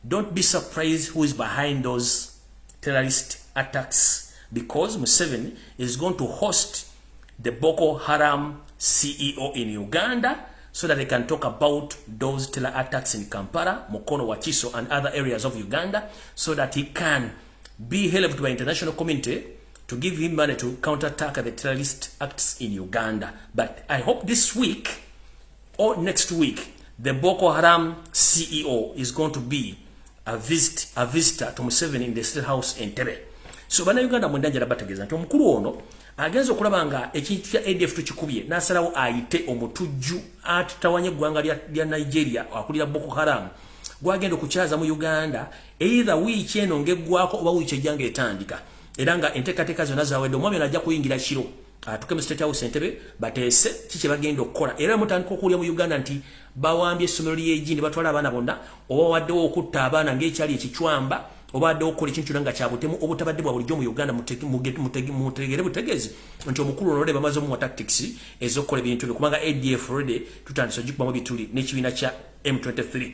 don't be surprised who is behind those terrorist attacks, because Museveni is going to host the Boko Haram CEO in Uganda so that they can talk about those terror attacks in Kampala, Mukono, Wakiso, and other areas of Uganda, so that he can be helped by international community to give him money to counterattack the terrorist acts in Uganda. But I hope this week or next week, the Boko Haram CEO is going to be a visitor to Museveni in the State House in Entebbe. So bana Uganda mwendanjala bategeza nti omukulu ono agenza okulaba nga ekintu kya ADF tukikubye n'asalawo ayite omutujju atawanye eggwanga lya Nigeria akulira Boko Haram gwagenda okukyaza mu Uganda either wiiki eno ng'eggwako oba wiiki ejjanga etandika. Era nga enteekateeka zonna zaawedde omwami ajja kuyingira kiro atuke mu State House Entebbe bateese kiki bagenda okukola. Era mutandika okuwulira mu Uganda nti bawambye essomero ly'Egi ne batwala abaana bonna, oba waddewo okutta abaana ng'ekyali ekicwamba, oba waddewo okukola ekintu kyonna nga kya butemu obutabadde bwa bulijjo mu Uganda. Mutegere butegeezi nti omukulu ono bamaze omuwa tactics ez'okukola ebintu bye, kubanga ADF already tutandise ogikubamu bituli n'ekibiina kya M23.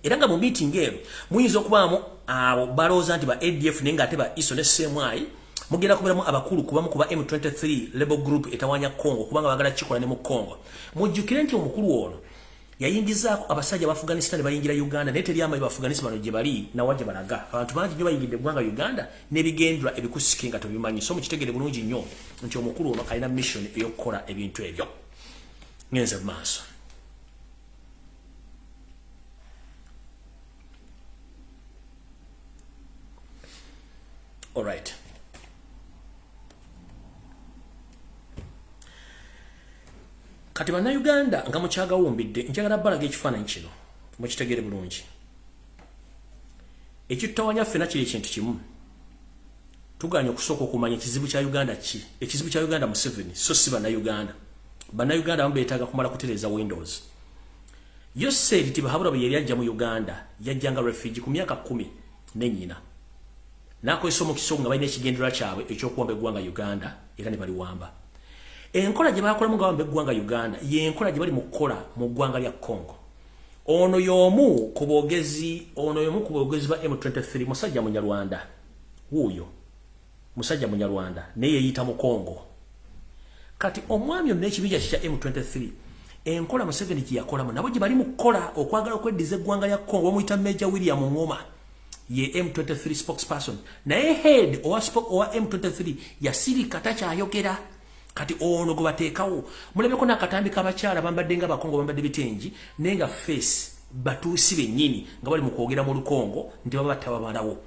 Era nga mu meeting eno muyinza okubaamu abo balowooza nti ba ADF naye ng'ate ba ISO ne CMI mugenda kubeeramu abakulu kubamu kuba M23 Rebel Group etawanya Congo kubanga baagala kikola ne mu Congo. Mujjukire nti omukulu ono yayingizaako abasajja ba Afghanistan bayingira Uganda naye teri amayi ba Afghanistan bano gye bali na wajja balaga abantu bangi nyo bayingidde eggwanga Uganda n'ebigendwa ebikusiki nga tobimanyi so mukitegere bulungi nnyo nti omukulu ono alina mission ey'okukola ebintu ebyo ngenze mu maaso. Alright. Kati bannayuganda nga mukyagawumbidde njagala balaga ekifaananyi kino mukitegere bulungi. Ekitutawanya ffenna kiri ekintu kimu. Tuganya okusooka okumanya ekizibu kya Uganda ki. Ekizibu kya Uganda Museveni so si bannayuganda. Bannayuganda abamu beetaaga kumala kutereeza Windows. Yoseri Tibahabura bwe yali ajja mu Uganda yajjanga refugee ku myaka 10 n'ennyina. Nakozesa omukisa nga balina ekigendera kyabwe ekyokuwamba eggwanga Uganda era ne baliwamba. Enkola gye bakolamu nga bawamba eggwanga Uganda y'enkola gye bali mu kukola mu ggwanga lya Congo. Ono y'omu ku boogezi ba M23 musajja Munyarwanda. Wuuyo musajja Munyarwanda naye yeeyita mu Congo. Kati omwami omuna ekibinja kya M23 enkola Museveni gye yakolamu nabo gye bali mu kukola okwagala okweddiza eggwanga lya Congo bamuyita Major William Ngoma ye M23 spokesperson naye head owa M23 yasirika takyayogera. Kati ono gwe bateekawo mulabeko n'akatambi k'abakyala bambadde nga Bakongo bambadde bitengi nenga face batuusi bennyini nga bali mu kwogera mu Lukongo nti babatta babalawo.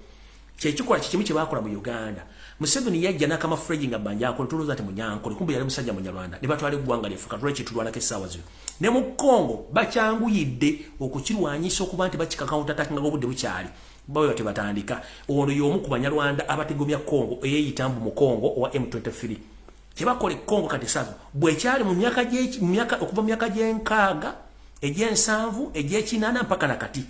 Kyekikola kikimu kye bakola mu Uganda. Museveni yajja n'akamafuregi nga Banjankole tulowooza ati Munyankole kumbe yali musajja Munyarwanda ne batwala eggwanga lyaffe katulwa kyetulwanako essaawa zino. Ne mu Congo bakyanguyidde okukirwanyisa okuba nti bakikakawuntataka obudde bukyali. Bawe bate batandika ono y'omu ku Banyarwanda abategomya Congo eyeeyita mbu mu Congo owa M23. Kyebakole Congo kati sasa bwekyali mu myaka okuva mu myaka gy'enkaaga egy'ensanvu egy'ekinana mpaka nakati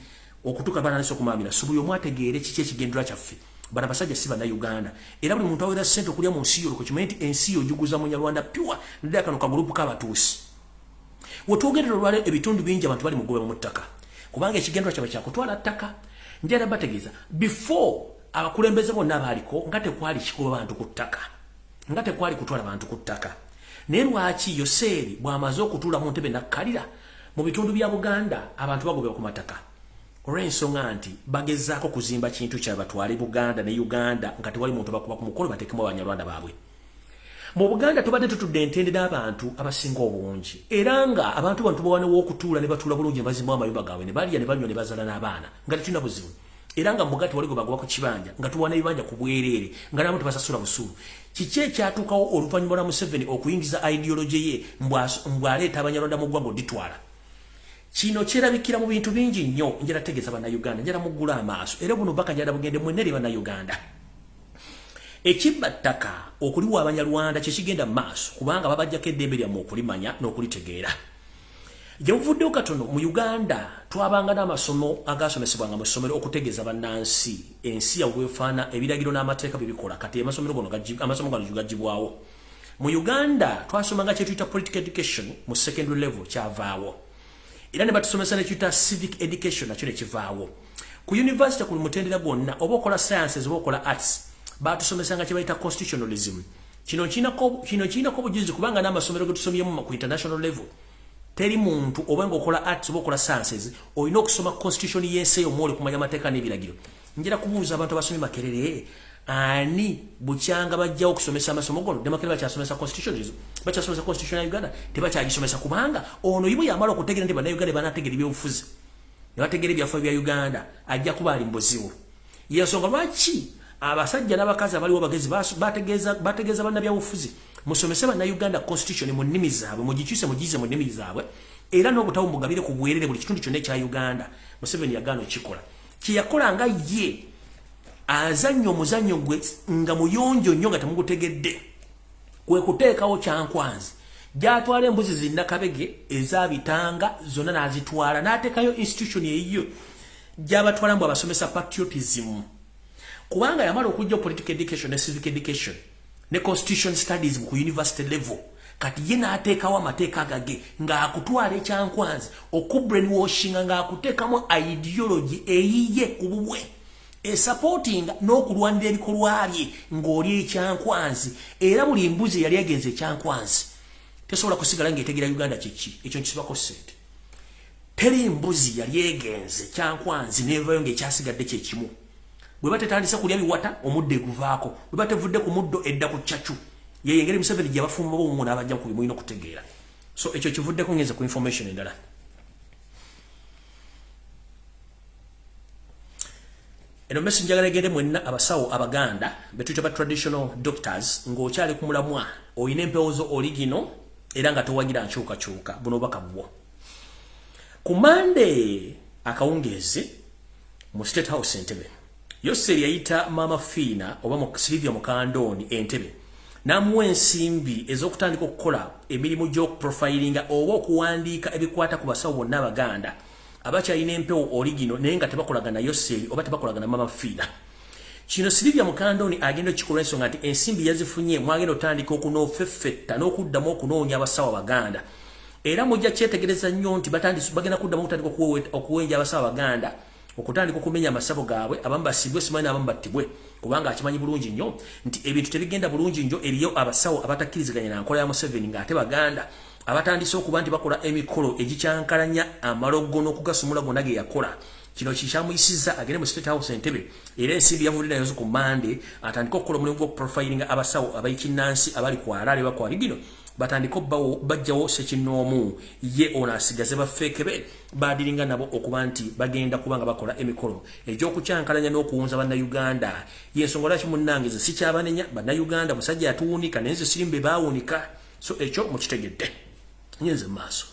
okutuuka bananise okumamira subuyo mwategeere kiki ekigendera kyaffe bana basajja si bannayuganda era buli muntu awera ssente okulya mu nsi yo kimanyi nti ensi yo ojuguza Munyarwanda pure naddala kano kagurupu k'abatuusi wetwogerera olwaleero ebitundu bingi abantu bali mugobe mu ttaka kubanga ekigendera kyabwe kyakutwala ttaka njala bategeeza before abakulembeze bonna abaaliko nga tekwali kikuba bantu ku ttaka nga tekwali kutwala bantu ku ttaka naye lwaki Yoseri bw'amaze okutuula mu ntebe nakkalira mu bitundu bya Buganda abantu bagobebwa ku mataka olw'ensonga nti bagezaako kuzimba kintu kya batwale Buganda ne Uganda nga tewali muntu bakuba ku mukolo bateekemu Abanyarwanda baabwe. Mu Buganda tubadde tutudde entende n'abantu abasinga obungi era nga abantu bantu bawane w'okutuula ne batuula bulungi ne bazimamu amayumba gaabwe ne balya ne banywa ne bazaala n'abaana nga tetulina buzibu. Era nga mugati wali gwe bagoba ku kibanja nga tuwana ebibanja ku bwereere nga n'abantu basasula busuulu. Kiki ekyatuukawo oluvannyuma lwa Museveni okuyingiza ideology ye mbw'aleeta Abanyarwanda mu ggwanga oditwala. Kino kyerabikira mu bintu bingi nnyo njala tegeeza bannayuganda njala muggula amaaso era buno mpaka njala bugende mwenere bannayuganda. Ekibba ttaka okuliwa Abanyarwanda kye kigenda mu maaso kubanga babajjako eddembe lyammwe okulimanya n'okulitegeera. Gye buvuddewo katono mu Uganda twabanga n'amasomo agaasomesebwanga mu ssomero okutegeeza bannansi ensi yabwe bwefaana ebiragiro n'amateeka bye bikola kati amasomo gano gagibwawo. Mu Uganda twasomanga kye tuyita political education mu secondary level kyavaawo. Era ne batusomesa ne tuyita civic education nakyo ne kivaawo. Ku university ku mutendera gwonna oba okola sciences oba okola arts batusomesanga kye bayita constitutionalism. Kino kiinako obujulizi kubanga n'amasomero ge tusomyemu ku international level teri muntu oba ng'okola arts oba okola sciences olina okusoma constitution y'ensi eyo mwoli kumanya amateeka n'ebiragiro. Njira kubuuza abantu abasomye Makerere ani bukyanga bajjawo okusomesa amasomo gono ne Makerere bakyasomesa constitutionalism bakyasomesa constitution ya Uganda tebakyagisomesa kubanga ono ibo yamala okutegeera nti bannayuganda banategeera ebyobufuzi ne bategeera ebyafaayo bya Uganda ajja kuba ali mu buzibu. Yensonga lwaki abasajja n'abakazi abaliwo bagezi bategeeza bannabyabufuzi musomese bannayuganda constitution mu nnimi zaabwe mugikyuse mugize mu nnimi zaabwe era n'obutawo mugabire ku bwerere buli kitundu kyonna ekya Uganda. Museveni yagaana okikola kyeyakola nga ye azannyo omuzannyo gwe nga muyonjo nnyo nga temugutegedde kwe kuteekawo kyankwanzi gy'atwala embuzi zinnakabege ezabitanga zonna n'azitwala n'ateekayo institution eyiyo gy'abatwala mbu abasomesa patriotism kubanga yamala okujja political education ne civic education ne constitution studies ku university level kati ye n'ateekawo amateeka agage ng'akutwala ekyankwanzi okubrainwashinga ng'akuteekamu ideology eyiye ku bubwe supporting n'okulwanira ebikolwa bye ng'oli ekyankwanzi era buli mbuzi yali agenze ekyankwanzi tesobola kusigala ng'etegeera Uganda kiki ekyo nkisibako ssente. teri mbuzi yali egenze kyankwanzi nevayo ng'ekyasigadde kye kimu bwe batetandisa kulya biwata omudde guvaako bwe batevudde ku muddo edda ku chachu ye engeri Museveni gye bafumba bomu n'abajja ku bimuyina okutegeera so ekyo kivuddeko ngenze ku information endala eno message njagala egende mwenna abasawo abaganda betuyita ba traditional doctors ng'okyali ku mulamwa oyina empewozo oligino era nga towagira nkyukakyuka buno baka bwo ku Monday akawungeze mu State House Entebbe Yoseri yayita Mama Fina oba mu Silvia Mukandoni Entebbe namuwa ensimbi ez'okutandika okukola emirimu gy'okuprofilinga oba okuwandiika ebikwata ku basawo bonna abaganda abakyalina empewo oligino naye nga tebakolagana Yoseri oba tebakolagana Mama Fina kino Silvia Mukandoni agenda okikola ensonga nti ensimbi yazifunye mwagenda otandika okunoofeffetta n'okuddamu okunoonya abasawo abaganda era mujja kyetegereza nnyo nti bagenda kuddamu okutandika okuwenja abasawo abaganda okutandika okumenya amasabo gaabwe abamu basibwe simanyi n'abamu battibwe kubanga akimanyi bulungi nnyo nti ebintu tebigenda bulungi nnyo eriyo abasawo abatakkiriziganya na nkola ya Museveni ng'ate baganda abatandise okuba nti bakola emikolo egikyankalanya amalogo n'okugasumula gonna ge yakola kino kikyamuyisizza agende mu State House Entebbe era ensimbi yavudde nayo ku Monday atandika okukola omulimu gw'okuprofilinga abasawo abayikinnansi abali ku alaale bakwali gino batandika bajjawo sekinoomu ye ono asigaze bafeeke be badiringa nabo okuba nti bagenda kubanga bakola emikolo egy'okukyankalanya n'okuwunza bannayuganda y'ensonga lwaki munnange ze sikyabanenya bannayuganda musajja yatuwunika naye nze sirimbe baawunika so ekyo mukitegedde nyenze mu maaso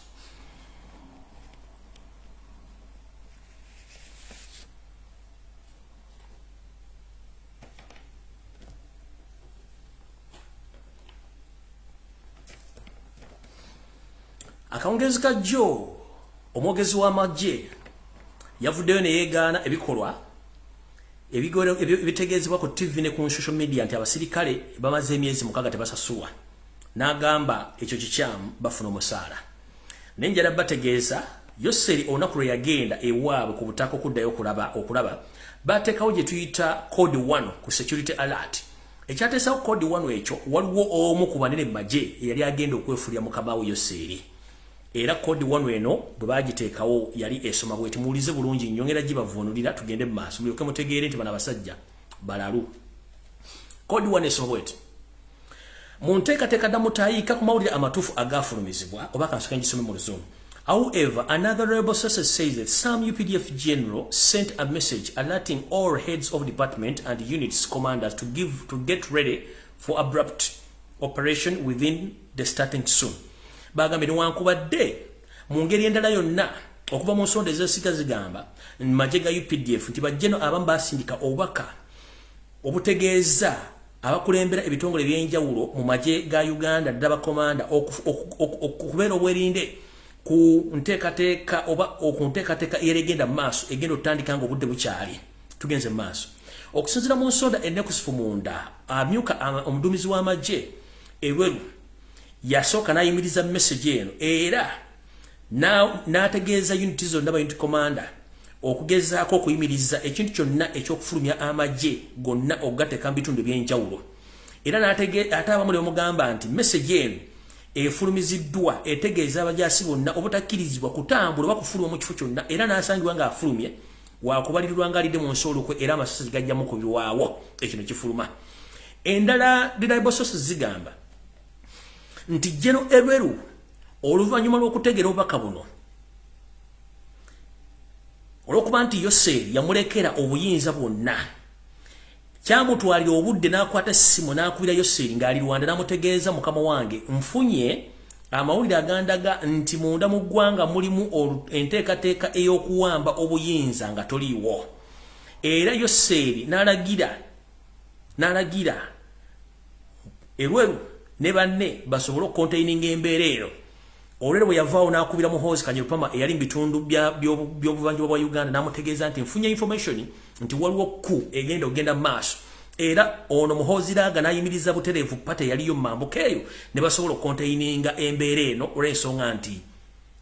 akawungezi ka Joe omwogezi w'amagye yavuddeyo ne yeegaana ebikolwa ebitegeezebwa ku TV ne ku social media nti abasirikale bamaze emyezi 6 tebasasulwa n'agamba ekyo kikyamu bafuna omusaala naye njala bategeeza Yoseri olunaku lwe yagenda ewaabwe ku butaka okuddayo okulaba bateekawo gye tuyita code 1 ku security alert ekyateesawo code 1 ekyo waliwo omu ku banene magye eyali agenda okwefulira mukama we Yoseri era code 1 eno bwe bagiteekawo yali esoma bweti muwulize bulungi nnyongera gibavuunulira tugende mu maaso mulyoke mutegeere nti bano abasajja balalu code 1 esoma bweti mu nteekateeka damutayiika ku mawulire amatuufu agafulumizibwa oba kansoka ngisome mu Luzungu. However, another rebel source says that some UPDF general sent a message alerting all heads of department and units commanders to get ready for abrupt operation within the starting soon. Bagambye newankubadde mu ngeri endala yonna okuva mu nsonda ez'esika zigamba magye ga UPDF nti bajjeno abamu basindika obubaka obutegeeza abakulembera ebitongole ebyenjawulo mu magye ga Uganda ddala komanda okubeera obwerinde ku nteekateeka oba okunteekateeka eyeregenda mu maaso egenda otandika nga obudde bukyali tugenze mu maaso okusinziira mu nsonda ennekusifu munda amyuka omuduumizi w'amagye Eweru yasooka n'ayimiriza message eno era n'ategeeza unity zonna ba unity commander okugezaako okuyimiriza ekintu kyonna ekyokufulumya amagye gonna okugateeka mu bitundu ebyenjawulo era ate abamu ne bamugamba nti message eno efulumiziddwa etegeeza abajaasi bonna obutakkirizibwa kutambula oba kufuluma mu kifo kyonna era n'asangibwa ng'afulumye wakubalirirwa ng'alidde mu nsoolokwe era amasasi gajjamu kubirwawo ekino kifuluma endala reliable sources zigamba nti General Eberu oluvannyuma lw'okutegeera obubaka buno olw'okuba nti Yoseri yamulekera obuyinza bwonna kyamutwalira obudde n'akwata essimu n'akubira Yoseri ng'ali Rwanda n'amutegeeza mukama wange nfunye amawulire agandaga nti munda mu ggwanga mulimu enteekateeka ey'okuwamba obuyinza nga toliiwo era Yoseri n'alagira Erweru ne banne basobole okukontaininga embeera eno olwero bwe yavaawo n'akubira muhoozi Kanyerupama eyali mu bitundu by'obuvanjuba bwa Uganda n'amutegeeza nti nfunye information nti waliwo ku egenda ogenda mu maaso era ono muhoozi Raaga n'ayimiriza butereevu pata eyaliyo mu mambuka eyo ne basobola okukontaininga embeera eno olw'ensonga nti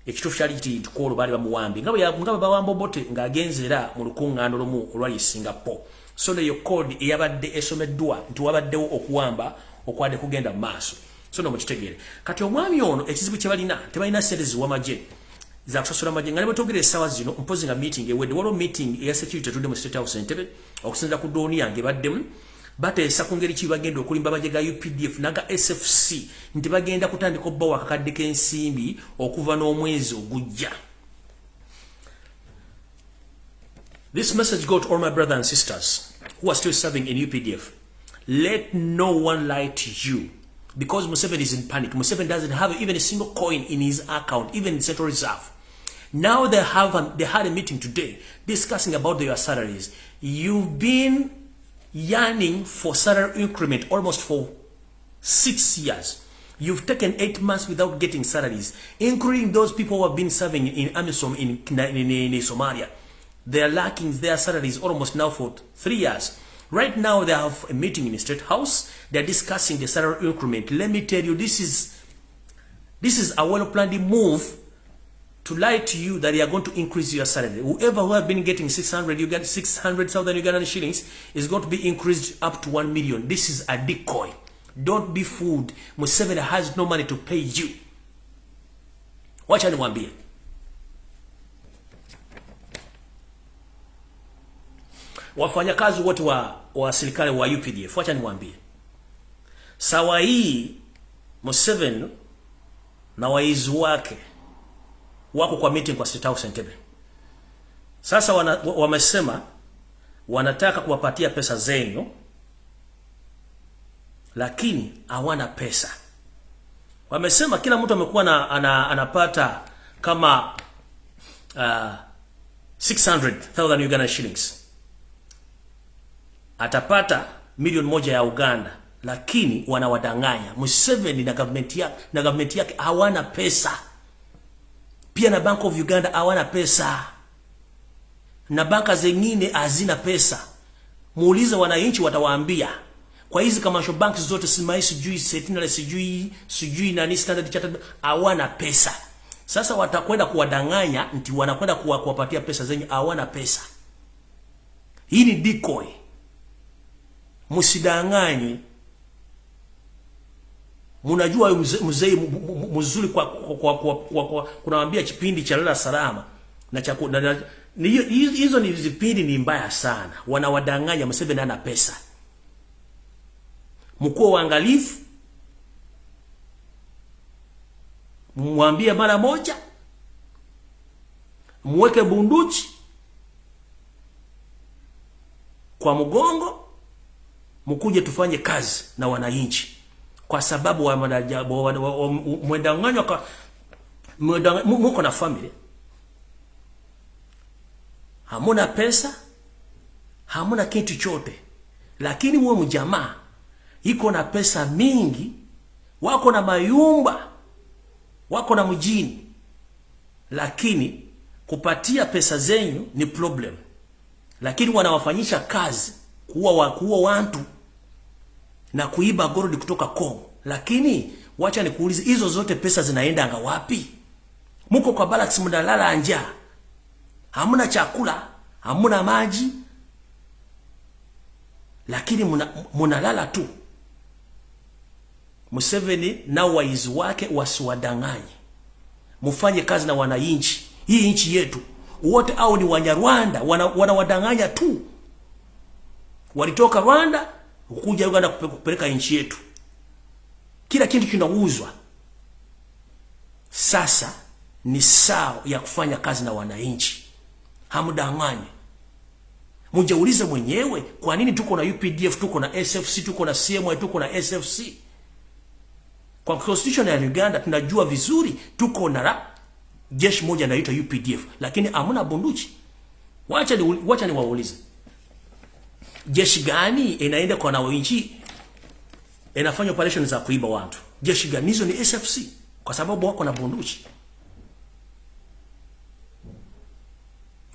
ekituufu kyali kiti tukoolo baali bamuwambye nga bawamba Obote ng'agenze era mu lukuŋŋaano lumu olwali Singapore so neyo kodi eyabadde esomeddwa nti wabaddewo okuwamba okwadde kugenda mu maaso so no mukitegeere kati omwami ono ekizibu kye balina tebalina ssente ziwa magye za kusasula majengo ngale batogere sawa zino mpozi nga meeting ewedde waliwo meeting eya security tudde mu State House Entebbe okusinza ku dooni yange baddemu bateesa ku ngeri ki bagenda okulimba bajega UPDF naga SFC nti bagenda kutandika obbawa akakadde k'ensimbi okuva n'omwezi ogujja. This message go to all my brothers and sisters who are still serving in UPDF. Let no one lie to you. Because Museveni is in panic. Museveni doesn't have even a single coin in his account, even in Central Reserve. Now they had a meeting today discussing about your salaries. You've been yearning for salary increment almost for 6 years. You've taken 8 months without getting salaries, including those people who have been serving in AMISOM in Somalia. They are lacking their salaries almost now for 3 years. Right now, they have a meeting in the State House. They're discussing the salary increment. Let me tell you, this is a well-planned move to lie to you that they are going to increase your salary. Whoever who have been getting 600, you get 600,000 Ugandan shillings is going to be increased up to 1 million. This is a decoy. Don't be fooled. Museveni has no money to pay you. Watch anyone be. Wafanyakazi wote wa serikali wa UPDF, wacha niwaambie. Sawa hii Museveni na waizi wake wako kwa meeting kwa State House Entebbe. Sasa wamesema wanataka kuwapatia pesa zenyu, lakini hawana pesa. Wamesema kila mtu amekuwa anapata kama 600,000 Uganda shillings. Atapata milioni 1 ya Uganda, lakini wanawadanganya. Museveni na government yake hawana pesa. Pia na Bank of Uganda hawana pesa. Na banka zingine hazina pesa. Muulize wananchi watawaambia. Kwa hizi commercial banks zote simai sijui Sentinel sijui nani Standard Chartered hawana pesa. Sasa watakwenda kuwadanganya nti wanakwenda kuwapatia pesa zenye hawana pesa. Hii ni decoy. Musidanganye. Munajua mzee mzuri kwa kunaambia kipindi cha lala salama na cha hizo ni vipindi ni mbaya sana. Wanawadanganya Museveni ana pesa. Mkuu waangalifu. Mwambie mara moja. Mweke bunduki kwa mgongo. Mkuje tufanye kazi na wananchi. Kwa sababu mwendanganywa kwa muko na family. Hamuna pesa, hamuna kitu chote. Lakini wewe mjamaa iko na pesa mingi, wako na mayumba, wako na mjini. Lakini kupatia pesa zenyu ni problem. Lakini wanawafanyisha kazi kuua watu na kuiba gold kutoka Kongo. Lakini wacha nikuulize, hizo zote pesa zinaenda anga wapi? Muko kwa barracks mnalala njaa. Hamuna chakula, hamuna maji. Lakini mnalala tu. Museveni na waizi wake wasiwadanganye. Mufanye kazi na wananchi. Hii nchi yetu. Wote au ni Wanyarwanda wanawadanganya tu. Walitoka Rwanda kuja Uganda kupeleka nchi yetu. Kila kitu kinauzwa. Sasa ni sawa ya kufanya kazi na wananchi. Hamudanganye. Mujaulize mwenyewe kwa nini tuko na UPDF, tuko na SFC, tuko na CMI, tuko na SFC. Kwa constitution ya Uganda tunajua vizuri tuko na jeshi moja inaitwa UPDF, lakini hamuna bunduki. Wacha ni waulize. Jeshi gani inaenda kwa wananchi inafanya operations za kuiba watu? Jeshi gani? Hizo ni SFC kwa sababu wako na bunduki.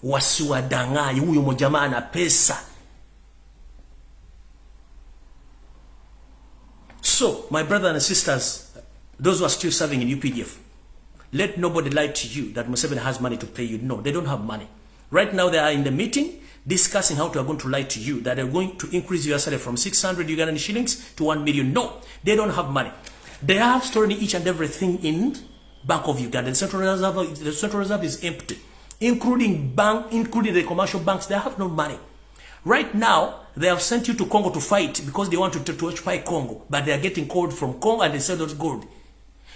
Wasiwadanganye, huyo mjamaa na pesa. So, my brothers and sisters, those who are still serving in UPDF, let nobody lie to you that Museveni has money to pay you. No, they don't have money. Right now they are in the meeting discussing how they are going to lie to you that they're going to increase your salary from 600 Ugandan shillings to 1 million. No, they don't have money. They have stored each and everything in Bank of Uganda. The Central Reserve is empty, including the commercial banks. They have no money. Right now, they have sent you to Congo to fight because they want to occupy Congo, but they are getting gold from Congo and they sell those gold.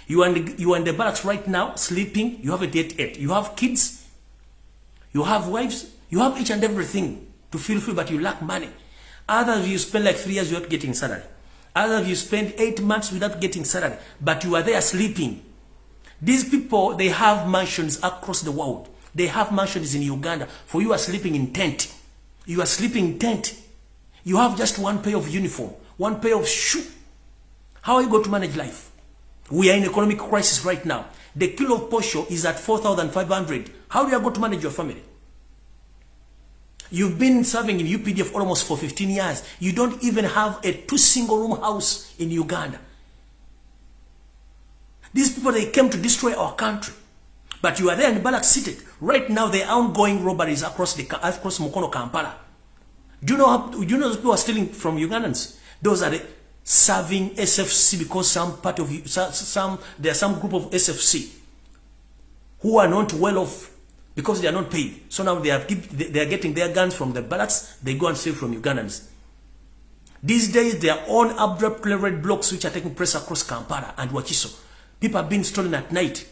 You are in the barracks right now, sleeping. You have a date ate. You have kids. You have wives. You have each and everything to feel free, but you lack money. Others of you spend like 3 years without getting salary. Others of you spend 8 months without getting salary, but you are there sleeping. These people, they have mansions across the world. They have mansions in Uganda. For you are sleeping in tent. You are sleeping in tent. You have just one pair of uniform, one pair of shoe. How are you going to manage life? We are in economic crisis right now. The kilo of posho is at 4,500. How are you going to manage your family? You've been serving in UPDF almost for 15 years. You don't even have a 2 single-room house in Uganda. These people, they came to destroy our country. But you are there in barracks seated. Right now, there are ongoing robberies across Mukono, Kampala. Do you know those people are stealing from Ugandans? Those are the serving SFC because there are some group of SFC who are not well off because they are not paid. So now they are getting their guns from the barracks. They go and steal from Ugandans. These days, there are own abrupt red blocks which are taking place across Kampala and Wakiso. People have been stolen at night.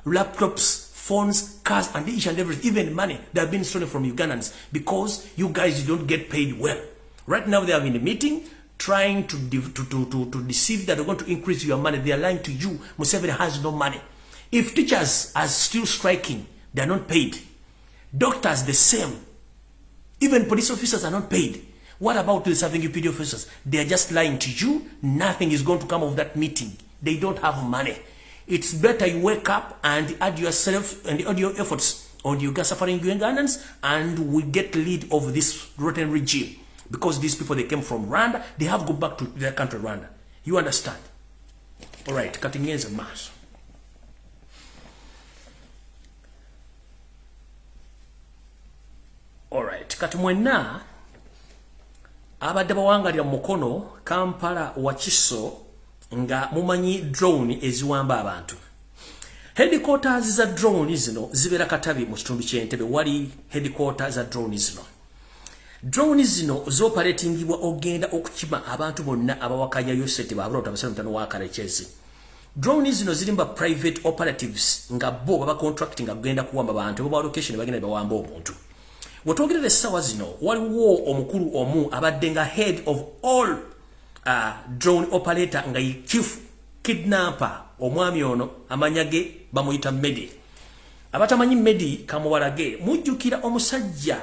Laptops, phones, cars, and each and everything, even money, they have been stolen from Ugandans because you guys don't get paid well. Right now, they are in a meeting trying to deceive that they're going to increase your money. They are lying to you. Museveni has no money. If teachers are still striking, they are not paid. Doctors, the same. Even police officers are not paid. What about the serving UPD officers? They are just lying to you. Nothing is going to come of that meeting. They don't have money. It's better you wake up and add yourself and add your efforts on the suffering Ugandans, and we get lead of this rotten regime. Because these people, they came from Rwanda, they have to go back to their country, Rwanda. You understand? All right, cutting ends and mass. All right, katumwena abadde bawangalira Mukono, Kampala, Wakiso, nga mumanyi drone eziwamba abantu. Headquarters za drone zino zibera Katabi mu kitundu ky'Entebbe wali headquarters za drone zino. Drone zino zoperatingibwa ogenda okukima abantu bonna abawakanya yosete babulota basalumtano wa Kalechezi. Drone zino zirimba private operatives nga bo baba contracting agenda kuwamba abantu baba location bagenda bawamba omuntu. Watogerera essawa zino waliwo omukulu omu abadde nga head of all drone operator nga chief kidnapper omwami ono amanyage bamuyita Medi. Abatamanyi Medi kamuwalage mujjukira omusajja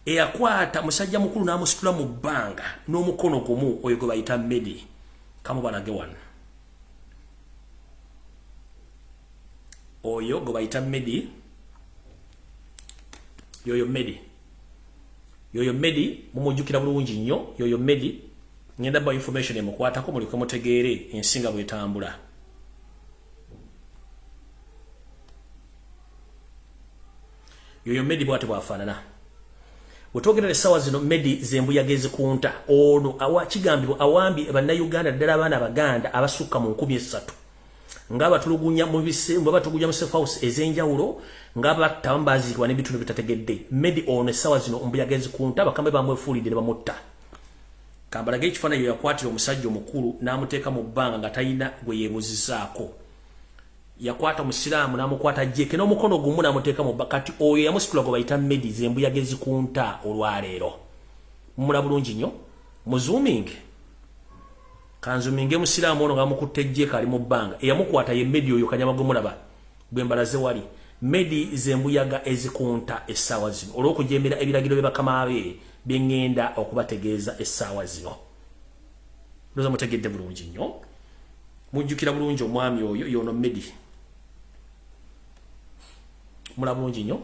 eyakwata musajja mukulu n'amusitula mu bbanga n'omukono gumu oyo gwe bayita Medi. Kamubalage wano. Oyo gwe bayita Medi. Yoyo Medi mumujjukira bulungi nnyo. Yoyo Medi ngenda ba information emukwatako muliko mutegeere ensinga bwetambula. Yoyo Medi bwate bwafaanana. Wetogerera essawa zino Medi zembuyaga ezikunta. Ono awakigambibwa awambi bannayuganda ddala abaana Abaganda abasukka mu 13. Nga batulugunya mu bisembo batugunya mu safe house ezenjawulo nga batambaziikwa n'ebitundu bitategedde. Medi ono essawa zino mbuyaga ezikunta bakambe bamwefuulidde ne bamutta. Kambalage ekifaananyi yakwatira omusajja omukulu n'amuteeka mu bbanga nga talina gwe yeebuuzizaako. Yakwata Musiraamu n'amukwata jjeke n'omukono gumu n'amuteeka mu bbanga. Kati oyo yamusitula gwe bayita Medi zembuyaga ezikunta olwaleero. Mumula bulungi nnyo. Muzuuminge. Kanzuminge Musiraamu ono ng'amukutte jjeke ali mu bbanga. Eyamukwata ye Medi oyo kanyama gwe mulaba. Gwe mbalaze wali. Medi zembuyaga ezikunta essaawa zino. Olw'okujembera ebiragiro bye bakama be bengenda okubategeeza essaawa zino. Loza mutegedde bulungi nnyo. Mujjukira bulungi omwami oyo yono Medi. Mula bulungi nnyo.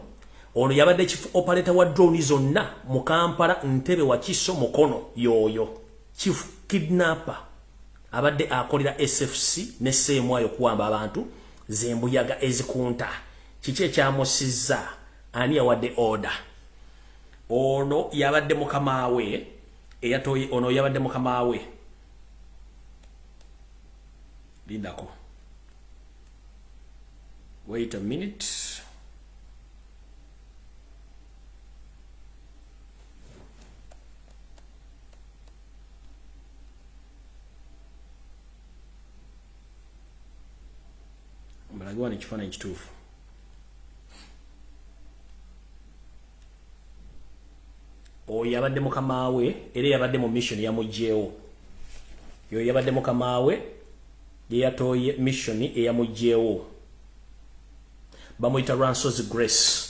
Ono yabadde chief operator wa drone zonna mu Kampala, Ntebe, Wakiso, Mukono. Yoyo chief kidnapper abadde akolera SFC ne Semwayo kuwamba abantu zembuyaga ezikunta. Kiki ekyamusizza? Ani yawadde order? Ono yabadde mukama we eyatoye. Ono yabadde mukama we lindako. Wait a minute. Mbalagwa ni kifaananyi kituufu. Oyo yabadde mukama we era yabadde mu mission yamugyewo. Yo yabadde mukama we ye yatoye mission eyamugyewo. Bamuyita Ranso's Grace.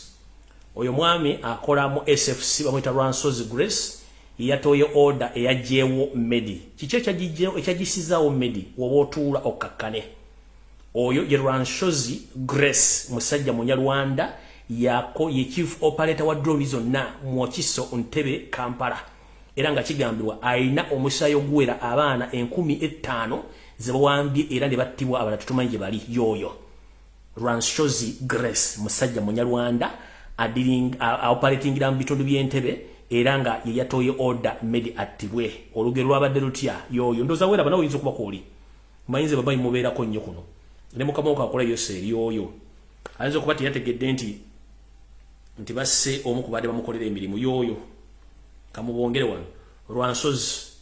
Oyo mwami akola mu SFC bamuyita Ranso's Grace yatoye order eyagyewo Medi. Kiki ekyagisizawo Medi woba otuula okakkane. Oyo ye Ranso's Grace musajja munyarwanda yako ye chief operator wa drone zonna mu Kiso Ntebe Kampala. Era nga kigambibwa aina omusayo gwera abaana 15,000 zebawambye era ne battibwa abala tutumanyi bali yoyo. Ranso's Grace musajja munyarwanda operating mu bitundu by'Entebe era nga ye yatoye order Medi attibwe. Olugero lwabadde lutya yoyo ndoza wera bana oyinza kuba koli. Mayinze babayi mubeerako nnyo kuno. Ne mukama okakola yose yoyo. Ayinza kuba yategedde nti basse omu ku badde bamukolera emirimu yoyo. Kamubongere wano. Ranso's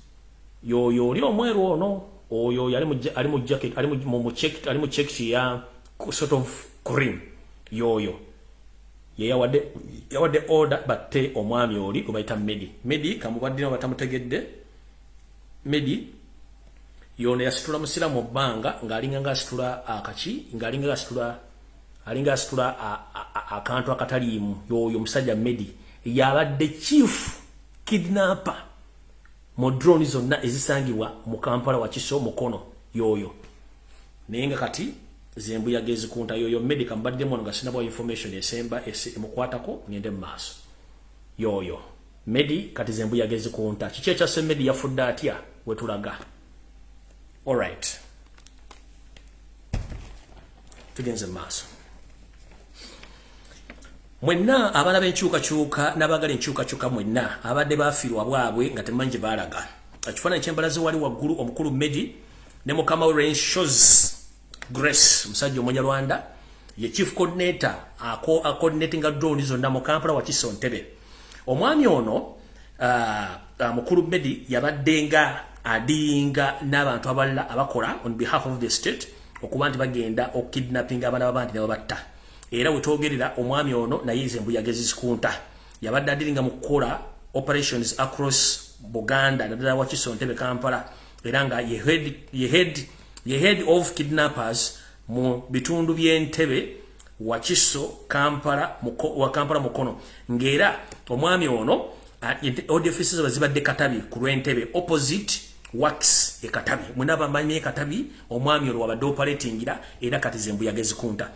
yoyo oli omweru ono. Oyo ali mu jacket, ali mu check ya sort of cream. Yoyo. Ye yawadde order batte omwami oli kubayita Medi. Medi kamubadde batamutegedde. Medi yono yasitula musira mu bbanga ng'alinga ngasitula akaki ng'alinga asitula akantu akataliimu. Yoyo musajja Medi yabadde chief kidnapper mu drone zonna ezisangibwa mu Kampala wa Kiso Mukono yoyo. Naye nga kati zembu yagezi kunta yoyo Medi kambadde mu nga sinabwa information esemba emukwatako ngende mu maaso. Yoyo Medi kati zembu yagezi kunta kiki ekya Medi yafudde atya wetulaga. All right. Tugenze maaso. Mwenna abana b'enkyukakyuka n'abagala enkyukakyuka mwenna abadde bafiirwa bwabwe nga temanyi baalaga. Ekifaananyi ky'embalaze wali waggulu omukulu Medi ne mukama we Ranso's Grace musajja omunyarwanda ye chief coordinator coordinating drone zonna mu Kampala wa Kiso Ntebe. Omwami ono mukulu Medi yabadde nga adinga n'abantu abalala abakola on behalf of the state okuba nti bagenda okidnapping abaana b'abantu ne babatta. Era wetwogerera omwami ono naye zembu yagezi zikunta yabadde adiringa mu kukola operations across Buganda naddala wa Kiso Ntebe Kampala era nga ye head of kidnappers mu bitundu by'Entebe wa Kiso Kampala Mukono. Ngera omwami ono audio offices bazibadde Katabi ku Lwentebe opposite Wax e Katabi. Mwenaba manyi Katabi omwami ono wabadde operatingira era kati zembu yagezi kunta.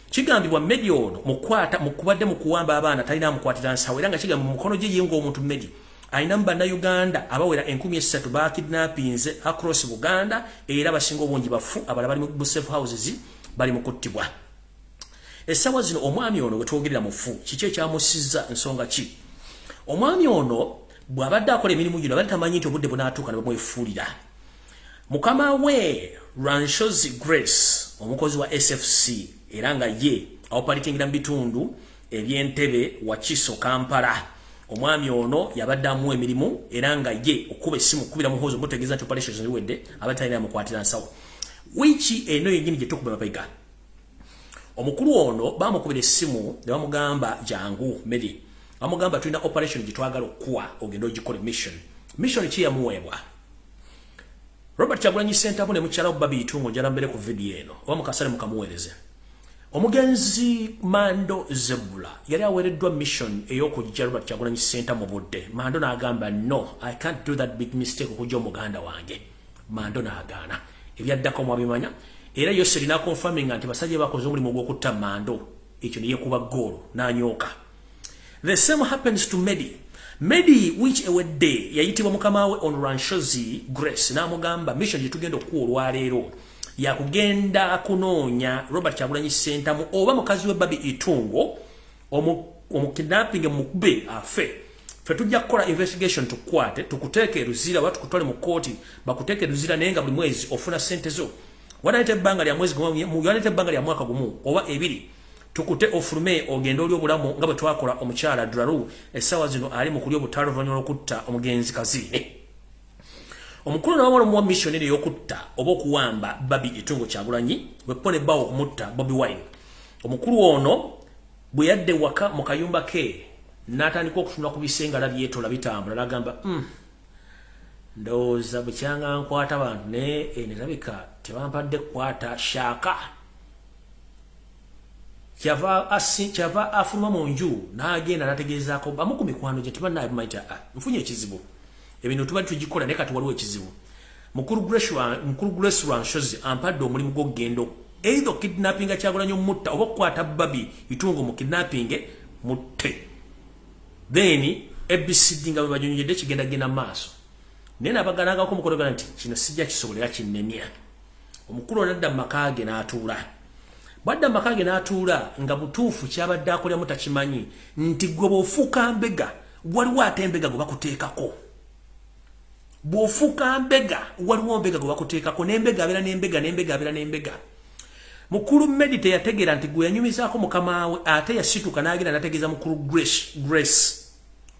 Kigambibwa Medi ono mukwata mukubadde mukuwamba abaana talina mukwatira nsawo era nga kigambibwa mu mukono gye yengo omuntu Medi ayina mbanda Uganda abawera 13,000 ba kidnappinze across Buganda era basinga obungi bafu abala bali mu safe houses bali mu kuttibwa. Essawa zino omwami ono wetwogerera mufu kiki ekyamusizza nsonga ki? Omwami ono bw'abadde akola emirimu gino abadde tamanyi nti obudde bunaatuuka ne bamwefuulira. Mukama we Ranso's Grace omukozi wa SFC era nga ye operatingira mu bitundu eby'Entebe wa Kiso Kampala. Omwami ono yabadde amuwa emirimu era nga ye okuba essimu kubira muhozo mutegeeza nti operations ziwedde abadde talina mukwatira nsawo. Wiki eno yennyini gye tukuba mapayiga. Omukulu ono bamukubira essimu ne bamugamba jangu Medi. Bamugamba tulina operation gye twagala okuwa ogenda ogikole mission. Mission ki yamuweebwa? Robert Kyagulanyi Ssentamu ne mukyala we Babi Itungo njala mbere ku video eno oba mukasale mukamuweereze. Omugenzi Mando Zebula yali aweereddwa mission ey'okujja Robert Kyagulanyi Ssentamu mu budde. Mando n'agamba no, I can't do that big mistake okujja omuganda wange. Mando n'agaana. Ebyaddako mwabimanya era yose lina confirming nti basajja bakoze omulimu gw'okutta Mando. Ekyo ne yekuba ggoolo n'anyooka. The same happens to Medi. Medi which ewedde yayitibwa mukama we on Ranso's Grace n'amugamba mission gye tugenda okuwa olwaleero ya kugenda kunoonya Robert Kyagulanyi Ssentamu oba mukazi we Babi Itungo omukidnapping mukube afe. Fe tujja kukola investigation tukwate tukuteeke eruzira watu kutwale mu kooti bakuteeke eruzira naye nga buli mwezi ofuna ssente zo. Wanaayita ebbanga lya mwezi gumu, wanaayita ebbanga lya mwaka gumu oba ebiri tukute ofulume ogendo oli obulamu nga bwe twakola omukyala Draru essawa zino ali mu kulya obutalo oluvannyuma lw'okutta omugenzi Kazini. Omukulu n'awamala omuwa missionary y'okutta oba okuwamba Babi Etungo Kyagulanyi bwe pone bawo okumutta Bobi Wine. Omukulu ono bwe yadde waka mu kayumba ke n'atandika okutunula ku bisenga labyetola bitambula n'agamba ndowooza bukyanga nkwata bantu ne nerabika tebampadde kukwata shaaka. Kyava afuluma mu nju n'agenda n'ategeezaako bamu ku mikwano gye tibannaye bumayita nfunye ekizibu ebintu tubali tugikola naye kati waliwo ekizibu. Mukulu Grace Ranshozi ampadde omulimu gw'okugenda either kidnappinga Kyagulanyi mutta oba okukwata Babi Etungo mu kidnapping mutte. Then ABCD nga bwe banyonyedde kigenda genda maaso. Naye nabaganangako mukologana nti kino sijja kisobolera kinnemya. Omukulu nadda mu maka ge n'atuula. Bwadda mu maka ge n'atuula nga butuufu kyabadde akoleramu takimanyi nti gwe bw'ofuuka mbega waliwo ate embega gwe bakuteekako. Bw'ofuuka mbega waliwo mbega gwe bakuteekako n'embega abeera n'embega n'embega abeera n'embega. Mukulu Medite yategeera nti gwe yanyumizaako mukama we ate yasituka n'agenda n'ategeeza mukulu Grace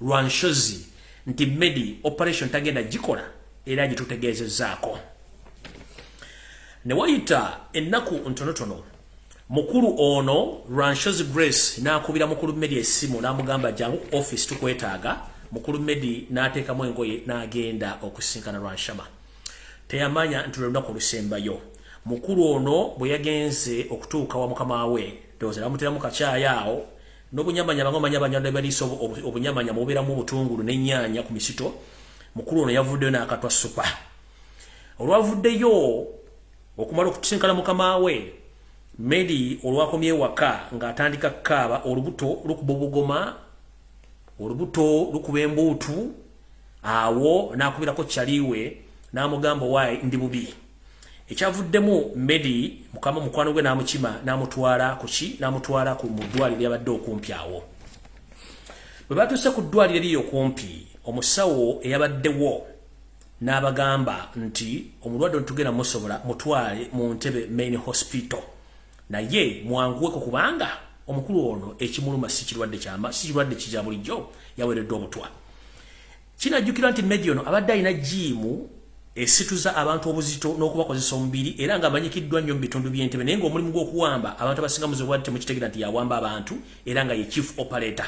Ranshozi nti Medi operation tagenda gikola era gitutegeezezaako. Ne wayita ennaku ntonotono mukulu ono Ranshozi Grace n'akubira mukulu Medi essimu n'amugamba jangu office tukwetaaga. Mukulu Medi n'ateekamu engoye n'agenda okusinkana Ranshama. Teyamanya nti lunaku olusembayo. Mukulu ono bwe yagenze okutuuka wa mukama we ndowooza namuteramu kakyaya awo n'obunyamanya bangomanya abanyanda baliisa obunyamanya mubeeramu obutungulu n'ennyaanya ku misito. Mukulu ono yavuddeyo n'akatwa supa. Olwavuddeyo okumala okutusinkana mukama we Medi olwakomye waka ng'atandika kukaaba olubuto lukuba obugoma olubuto lukuba embuutu awo n'akubirako kyaliwe n'amugamba waayi ndi bubi. Ekyavuddemu Medi mukwano gwe n'amukima n'amutwala kuki n'amutwala ku ddwaliro lyabadde okumpi awo. Bwe batuuse ku ddwaliro eriri okumpi omusawo eyabaddewo n'abagamba nti omulwadde tugenda musobola mutwale mu Ntebe Main Hospital naye mwanguweko kubanga omukulu ono ekimuluma si kirwadde kijja bulijjo yaweereddwa obutwa. Kinajjukira nti Medi ono abadde alina jiimu esituza abantu obuzito n'okubakozesa omubiri era ng'amanyikiddwa nnyo mu bitundu by'Entebbe naye ng'omulimu gw'okuwamba abantu abasinga muzibwadde temukitegeera nti yawamba abantu era nga ye chief operator.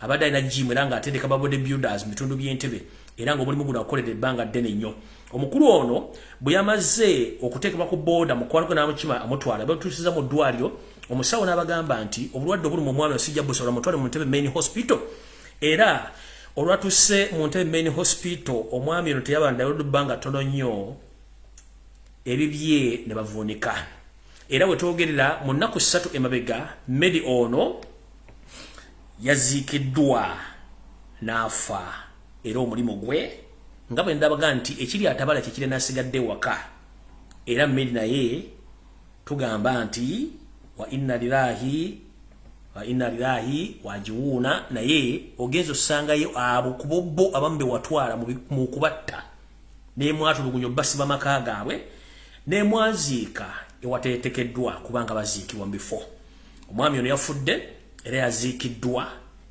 Abadde alina jiimu era ng'atendeka ba body builders mu bitundu by'Entebbe era ng'omulimu guno akoledde ebbanga ddene nnyo. Omukulu ono bwe yamaze okuteekebwa ku booda mukwano gwe n'amukima amutwala batuusiza mu ddwaliro omusawo n'abagamba nti obulwadde obuli mu omwami osijja busobola mutwale mu Ntebe Main Hospital era olwatuse mu Ntebe Main Hospital omwami ono teyabanddayo bbanga ttono nnyo ebibye ne bavuunika era bwe twogerera mu nnaku 3 emabega Medi ono yaziikiddwa n'afa era omulimu gwe nga bwe ndabaga nti ekiri atabala kikire n'asigadde waka era Medi naye tugamba nti wa inna lillahi wajiwuna naye ogenzo sangayo abo kubobbo abambe watwala mu kubatta ne mwatulugunyo basiba maka gaabwe ne mwaziika ewatetekeddwa kubanga baziikibwa bifo. Omwami ono yafudde era yaziikiddwa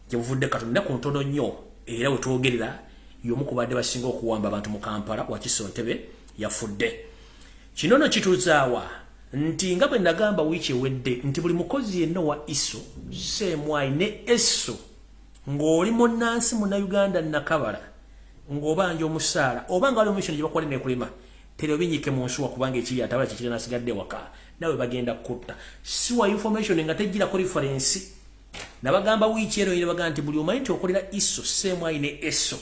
gyevudde katonda ku ntono nnyo era we twogerera y'omu ku badde basinga okuwamba abantu mu Kampala Wakiso Ntebe yafudde. Kinono kituzaawa nti nga bwe nagamba wiiki ewedde nti buli mukozi yenna wa ISO Semwai ne ESO ng'oli munnansi Munnayuganda nakabala ng'obanja omusaala oba nga wali omumisoni gye bakwale nekulema tero binyike mu nsuwa kubanga ekiri atabala kikiri nasigadde waka nawe bagenda kutta siwa information nga tejjirako reference. Nabagamba wiiki eno ine bagamba nti buli omanyi nti okolera ISO Semwai ne ESO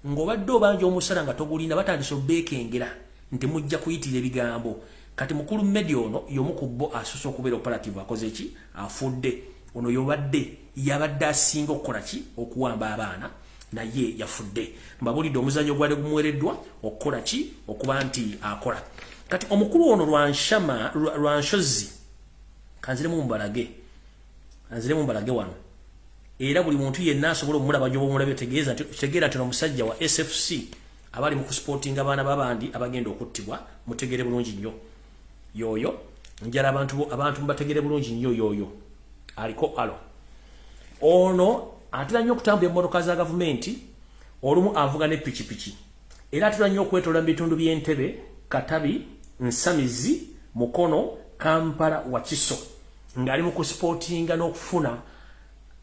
ng'obadde obanja omusaala nga togulina batandise obbeekengera nti mujja kuyitira ebigambo. Kati mukulu Medi ono y'omu ku bo asusse okubeera operative akoze ki afudde. Ono yabadde asinga okukola ki okuwamba abaana naye yafudde. Mbabulidde omuzannyo gwali gumuwereddwa okukola ki okuba nti akola. Kati omukulu ono Ranshozi kanziremu mbalage wano era buli muntu yenna asobola omulaba gyoba omulabye tegeera nti omusajja wa SFC abali mu kusportinga abaana babandi abagenda okuttibwa mutegere bulungi nnyo yoyo njala abantu mubategere bulungi nnyo yoyo aliko alo ono atula nnyo okutambula emmotoka za gavumenti olumu avuga ne pikipiki era atula nnyo okwetoola mu bitundu by'Entebbe Katabi Nsamizi Mukono Kampala Wakiso ng'ali mu kusipotinga n'okufuna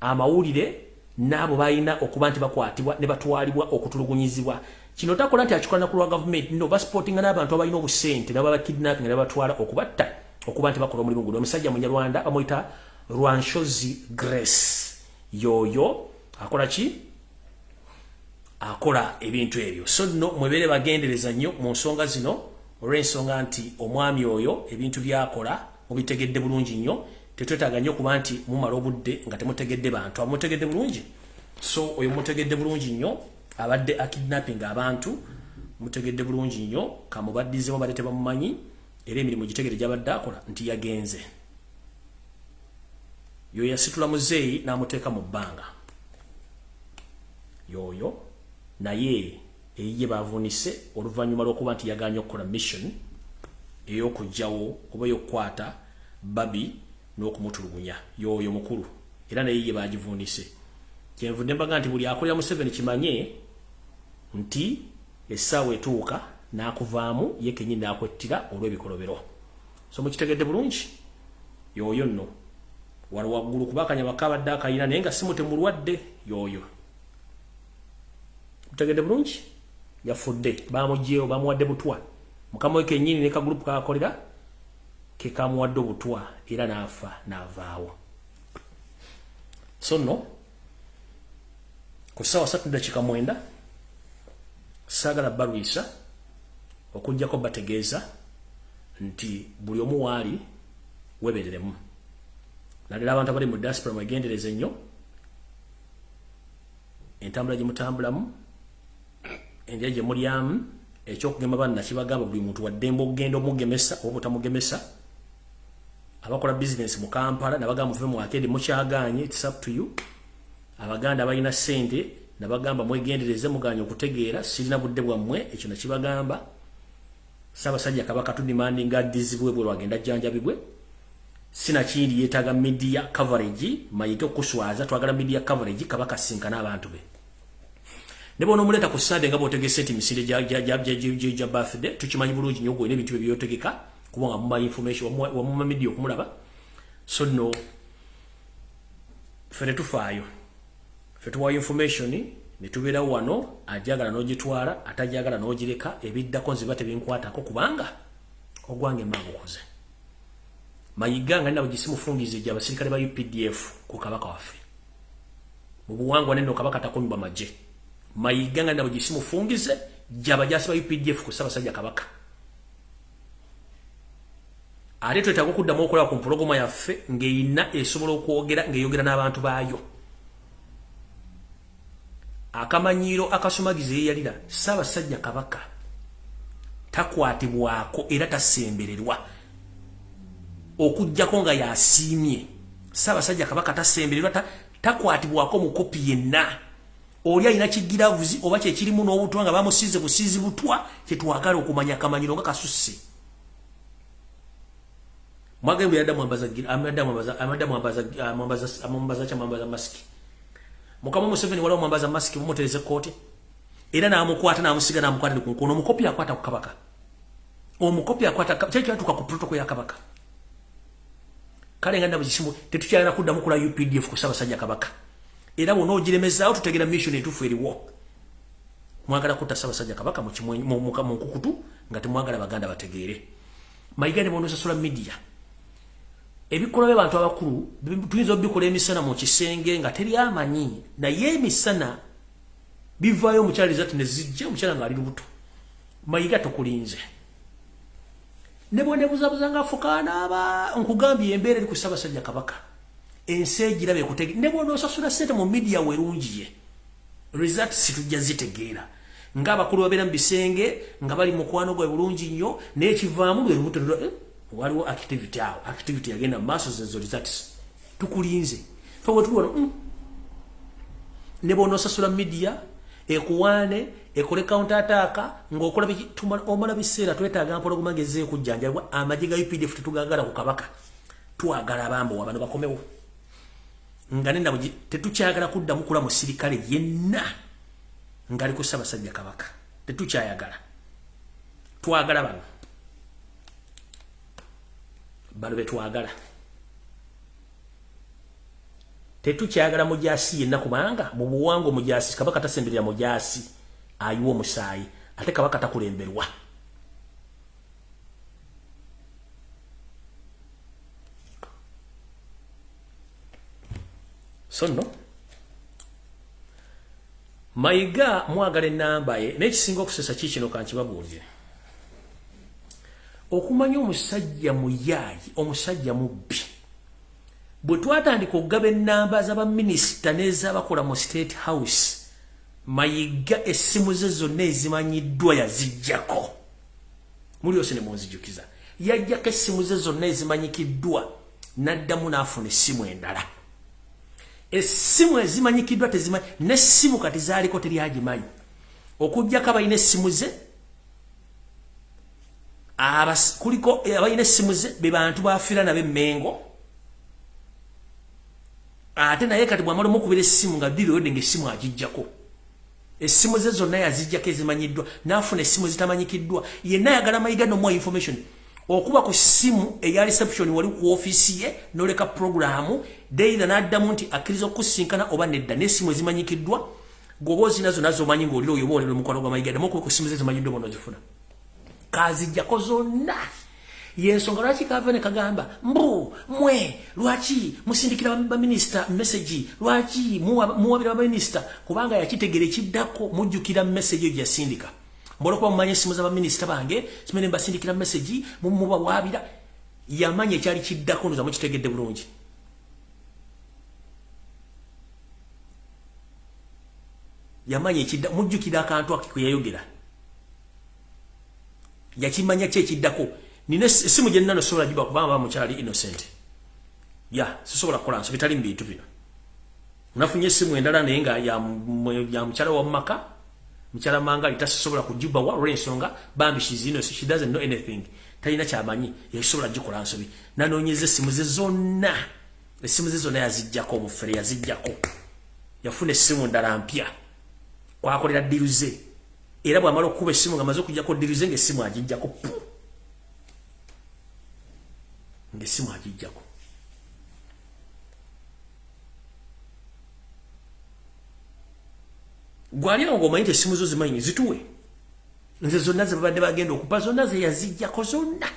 amawulire n'abo balina okuba nti bakwatibwa ne batwalibwa okutulugunyizibwa. Kino takola nti akikola na kulwa gavumenti no basipotinga n'abantu abalina obusente nabo bakidnapping ne batwala okubatta okuba nti bakola omulimu guno. Omusajja Munyarwanda bamuyita Rwanshozi Grace yoyo akola ki? Akola ebintu ebyo. So no mwebere bagendereza nnyo mu nsonga zino olw'ensonga nti omwami oyo ebintu byakola mubitegedde bulungi nnyo. Tetwetaaga nnyo kuba nti mumala obudde nga temutegedde bantu amutegedde bulungi. So oyo mutegedde bulungi nnyo abadde akidnapping abantu mutegedde bulungi nnyo kamubaddizeemu badde tebamumanyi era emirimu gitegere gy'abadde akola nti yagenze. Yoyo yasitula muzeeyi n'amuteeka mu bbanga. Yoyo naye eyiye baavunise oluvannyuma lw'okuba nti yagaanye okukola mission ey'okugyawo oba ey'okukwata Babi n'okumutulugunya. Yoyo mukulu era naye ye baagivunise. Kyenvudde mbaga nti buli akolera Museveni kimanye nti essaawa etuuka n'akuvaamu ye kennyini n'akwettira olw'ebikolobero. So mukitegedde bulungi yoyo nno wano waggulu kuba akanyama kabadde akayina naye nga si mutemulwadde yoyo. Mutegedde bulungi yafudde baamuggyeyo bamuwadde butwa mukama we kennyini ne kagurupu kakolera ke kamuwadde obutwa era n'afa n'avaawo. So no ku ssaawa 3:09 saagala balwisa okujjako bategeeza nti buli omu waali webereremu. Naddala abantu abali mu diaspora mwegendereze nnyo entambula gye mutambulamu endya gye mulyamu ekyokugema banna kibagamba buli muntu waddembe okugenda omugemesa oba butamugemesa. Abakola business mu Kampala nabagamba muve mu arcade mukyaganye it's up to you. Abaganda abalina ssente nabagamba mwegendereze muganye okutegeera sirina budde bwammwe ekyo nakibagamba. Ssaabasajja Kabaka tudimandinga addizibwe bwe lwagenda jjanjabibwe. Sina kindi yeetaaga media coverage mayite okuswaza twagala media coverage Kabaka sinkana abantu be. Ne bono muleta ku Sunday nga botegese enti misinde ja birthday tukimanyi bulungi nnyo gwe n'ebintu byotegeka kubanga mumba information wa mumma media okumulaba. So no fere tufaayo fetuwa information ne tubeera wano ajagala n'ogitwala atajagala n'ogireka ebiddako nziba tebinkwatako kubanga ogwange mbangu koze. Mayiga nga nabo gisimufungize gya abasirikale ba UPDF ku Kabaka waffe. Mu buwangwa neno Kabaka takunywa maje. Mayiga nga nabo gisimufungize gya abajasi ba UPDF ku Ssaabasajja Kabaka. Ate twetaaga okuddamu okukola ku mpologoma yaffe ng'eyina esobola okwogera ng'eyogera n'abantu baayo. Akamanyiiro akasumagiza eyalira Ssaabasajja Kabaka takwatibwako era tasembererwa okujjako nga yasiimye. Ssaabasajja Kabaka tasembererwa takwatibwako mu kopi yenna. Oli alina kigiravuzi oba kyekirimu n'obutwa nga bamusiize busiizi butwa kyetwagala okumanya akamanyiiro nga kasusse. Mwagembe yadda mwambaza masiki. Mukama Museveni wala mwambaza masiki bumutereze kote. Era n'amukwata n'amusiga n'amukwata ku nkono omukopi akwata ku Kabaka. Omukopi akwata kyekyo atuka ku protocol ya Kabaka. Kale nga ndabo kisimu tetukyalina kuddamu kula UPDF ku Ssaabasajja Kabaka. Era bw'onoogiremezaawo tutegera mission etufu eriwo. Mwagala kutta Ssaabasajja Kabaka mu nkukutu nga temwagala baganda bategeere. Mayiga ne bw'onosasula media. Ebikola by'abantu abakulu tuyinza obikola emisana mu kisenge nga teri amanyi naye emisana bivaayo omukyala ezati ne zijja omukyala ng'ali lubuto. Mayiga tokulinze. Ne bw'oneebuzabuza ng'afukaana nkugambye embeera eri ku Ssaabasajja Kabaka. Ensi egirabe kutegeera. Ne bw'onoosasula ssente mu media werungiye. Results tujja zitegeera. Ng'abakulu babeera mu bisenge nga bali mukwano gwe bulungi nnyo n'ekivaamu lwe lubuto waliwo activity awo. Activity yagenda mu maaso zezo results. Tukulinze. Fe wetuwona ne bw'onoosasula media ekuwaane ekole counter attack ng'okola omala biseera twetaaga mpologoma ng'ezzeeyo kujjanjabwa amagye ga UPDF tetugagala ku Kabaka. Twagala abambowa bano bakomewo. nga nenda tetukyayagala kuddamu kula musirikale yenna ngali ku Ssaabasajja Kabaka tetukyayagala twagala bano betwagala tetukyayagala mujaasi yenna kubanga mu buwango mujaasi Kabaka tasemberera mujaasi ayiwa omusaayi ate Kabaka takulemberwa so no Mayiga mwagala ennamba ye n'ekisinga okusesa kikino kankibabuulire okumanya omusajja muyaayi omusajja mubbi bwe twatandika okugaba ennamba z'abaminisita n'ez'abakola mu State House Mayiga essimu ze zonna ezimanyiddwa yaziggyako muli yose ne munzijukiza yaggyako essimu ze zonna ezimanyikiddwa n'addamu n'afuna essimu endala essimu ezimanyikiddwa tezimanyi n'essimu kati zaaliko teri agimanyi okuggyako abalina essimu ze kuliko abalina essimu ze be bantu bafiira nabe Mengo ate naye kati bw'amala omukubira essimu nga diriwedde ng'essimu agiggyako essimu ze zonna yaziggyako ezimanyiddwa n'afuna essimu zitamanyikiddwa yenna ayagala Mayiga n'omuwa information okuba ku ssimu eya reception wali ku office ye n'oleka programu deira n'addamu nti akkiriza okusinkana oba nedda n'essimu ezimanyikiddwa gobozi nazo omanyi ng'olira oyo oba olira omukwano gwa Mayiga ddamu okuba ku ssimu ze zimanyiddwa bona ozifuna kaziggyako zonna yensonga lwaki kava ne kagamba mwe lwaki musindikira baminisita message lwaki muwabira baminisita kubanga yakitegere kiddako mujjukira message eyo yasindika mbolo kwa mumanye essimu z'abaminisita bange simene mbasindikira message mubawabira yamanye ekyali kiddako ndoza mukitegedde bulungi yamanye ekidda mujjukira akantu akikuyayogera yakimanya kyekiddako nina essimu gye nnano sobola giba kubanga mukyali innocent sisobola kukola nsobi tali mu bintu bino nafunye essimu endala naye nga ya mukyala wa mumaka mukyala mangali tasobola kugibawa olw'ensonga bambi she doesn't know anything talina kyamanyi yasobola gikola nsobi nanoonyeza essimu ze zonna yaziggyako omufere yaziggyako yafuna essimu ndala mpya kwakolera ddiruze era bw'amala okukuba essimu nga amaze okuggyako ddiruze ng'essimu agiggyako ng'essimu agiggyako gwalira ng'omanyi nti essimu zo zimanyi zituwe nze zonna ze babadde bagenda okupa zonna ze yaziggyako zonna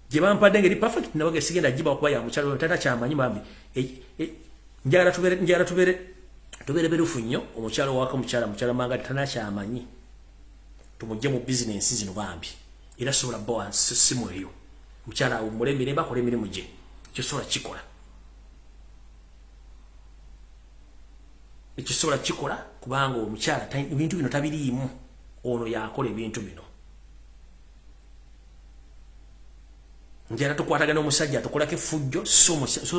gye bampadde ngeri perfect nawe gesigenda agiba okuba ya mukyalo tata kyamanyi bambi njagala tubeere berufu nnyo omukyalo waka mukyala manga tanakyamanyi tumugye mu bizinensi zino bambi era sobola bbawa ssimu eyo mukyala omulembere bakola emirimu gye kyosobola kikola ekisobola kikola kubanga omukyala ebintu bino tabiriimu ono yakola ebintu bino njala tukwatagana omusajja tukolako effujjo so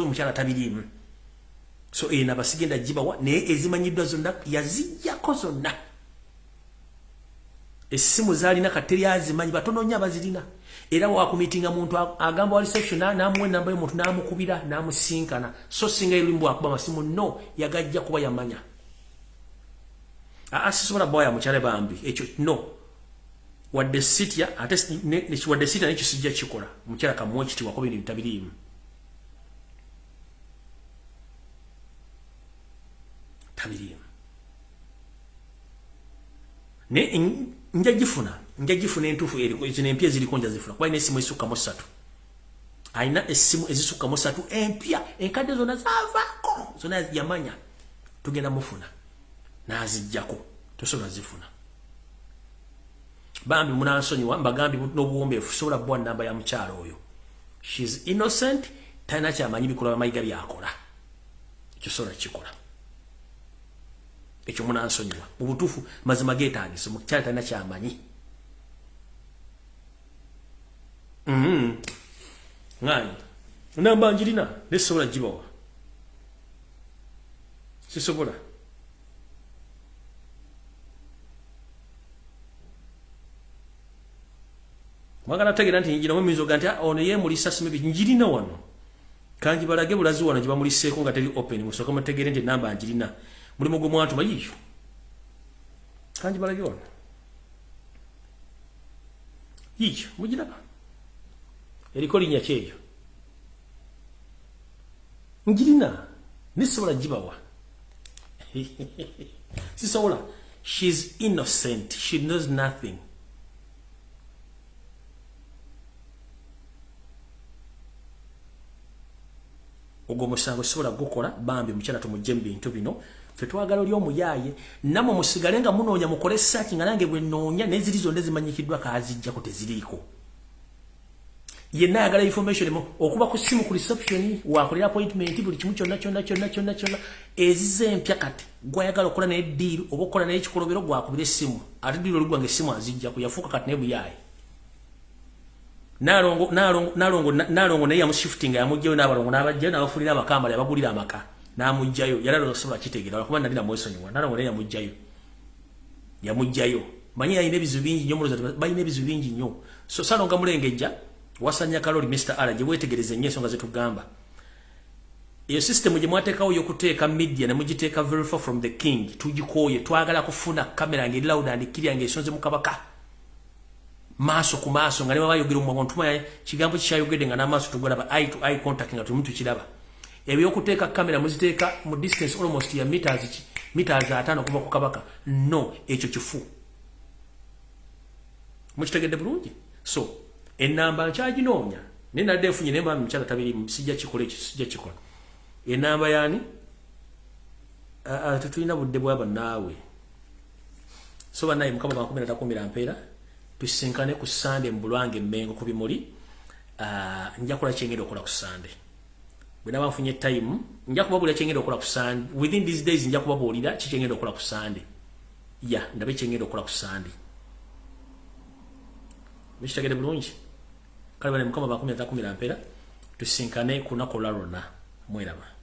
omukyala tabiriimu so ena basigenda gibawa naye ezimanyiddwa zonna yaziggyako zonna essimu zaalina kateri azimanyi batono nnyo abazirina era wakumitinga muntu agamba wa reception n'amuwa ennamba y'omuntu n'amukubira n'amusinkana so singa erulimu bwakuba amasimu no yagajja kuba yamanya sisobola bbawa ya mukyale bambi ekyo no wadde sitya ate wadde sitya nekisijja kikola mukyala kamuwa ekitiibwa kuba bintu bitabiriimu tabiriimu ne njagifuna entuufu zino empya eziriko njazifuna kuba alina essimu ezisukkamu 3 alina essimu ezisukkamu 3 empya enkadde zonna zaavaako zonna yamanya tugenda mufuna n'aziggyako tosobola zifuna bambi munansonyiwa mbagambye n'obuwombeefu sobola bwa nnamba ya mukyalo oyo shes innocent talina kyamanyi bikolwa Mayiga byakola ekyo sobola kikola ekyo munansonyiwa mu butuufu mazima geetaagisa mukyala talina kyamanyi ng'anyi namba njirina nesobola gibawa sisobola mwagala tegeera nti njira mwemizoga nti ono yeemulisa simu njirina wano kanji balage bulazi wano gye bamuliseeko nga teri open musooka mutegeere nti namba njirina mulimu gwe mwantuma yiyo kanji balage wano yiyo mugiraba eriko linnya kyeyo njirina nisobola gibawa sisobola. She's innocent, she knows nothing. Ogwo musango sisobola gukola bambi mukyala tumujje mu bintu bino ffe twagala oli omuyaaye namwe musigale nga munoonya mukole search nga nange bwe nnoonya n'eziri zonna zimanyikiddwa kaazijjako teziriiko. Yenna ayagala information okuba ku simu ku reception wakolera appointment buli kimu kyonna ezize empya kati gwayagala okukola naye deal oba okukola naye ekikolobero gwakubira essimu ate deal oligwange essimu azijja kuyafuuka kati naye buyaaye. Nalongo naye yamushiftinga yamugjayo n'abalongo n'abajjayo n'abafulira amakambala yabagulira amaka n'amugjayo yali alonsobola kitegeera kuba nali namwesonyiwa. Nalongo naye yamugjayo manyi yalina ebizibu bingi nnyo muloza balina ebizibu bingi nnyo so Salonga Mulengejja wasanya kaloli Mr. Ala gye weetegereze nnyo ensonga zetugamba. Eyo system gye mwateekawo y'okuteeka media ne mugiteeka very far from the king tugikooye twagala kufuna kamera ng'eri loud and clear ng'esonze mu kabaka maaso ku maaso nga ne baba bayogera mu ntuma kigambo kikyayogedde nga n'amaaso tugolaba eye to eye contact nga tumutu kiraba. Ebyokuteeka kamera muziteeka mu distance almost ya meters 5 kuva ku kabaka no ekyo kifu mukitegedde bulungi. So enamba nkyaginoonya naye nadde nfunye naye mbambi mukyala tabiri sijja kikola ekyo sijja kikola enamba yaani tetulina budde bwaba naawe so bannaye mukama bamakumira takumira mpeera tusinkane ku Sunday mu Bulwange Mmengo ku bimuli nja kukola kyengenda okukola ku Sunday bwe naba nfunye time nja kubabuulira kyengenda okukola ku Sunday within these days nja kubabuulira kikyengenda okukola ku Sunday ndabe kyengenda okukola ku Sunday bikitegedde bulungi kale bane mukama bakumira takumira mpeera tusinkane ku lunaku olwa lwonna mweraba.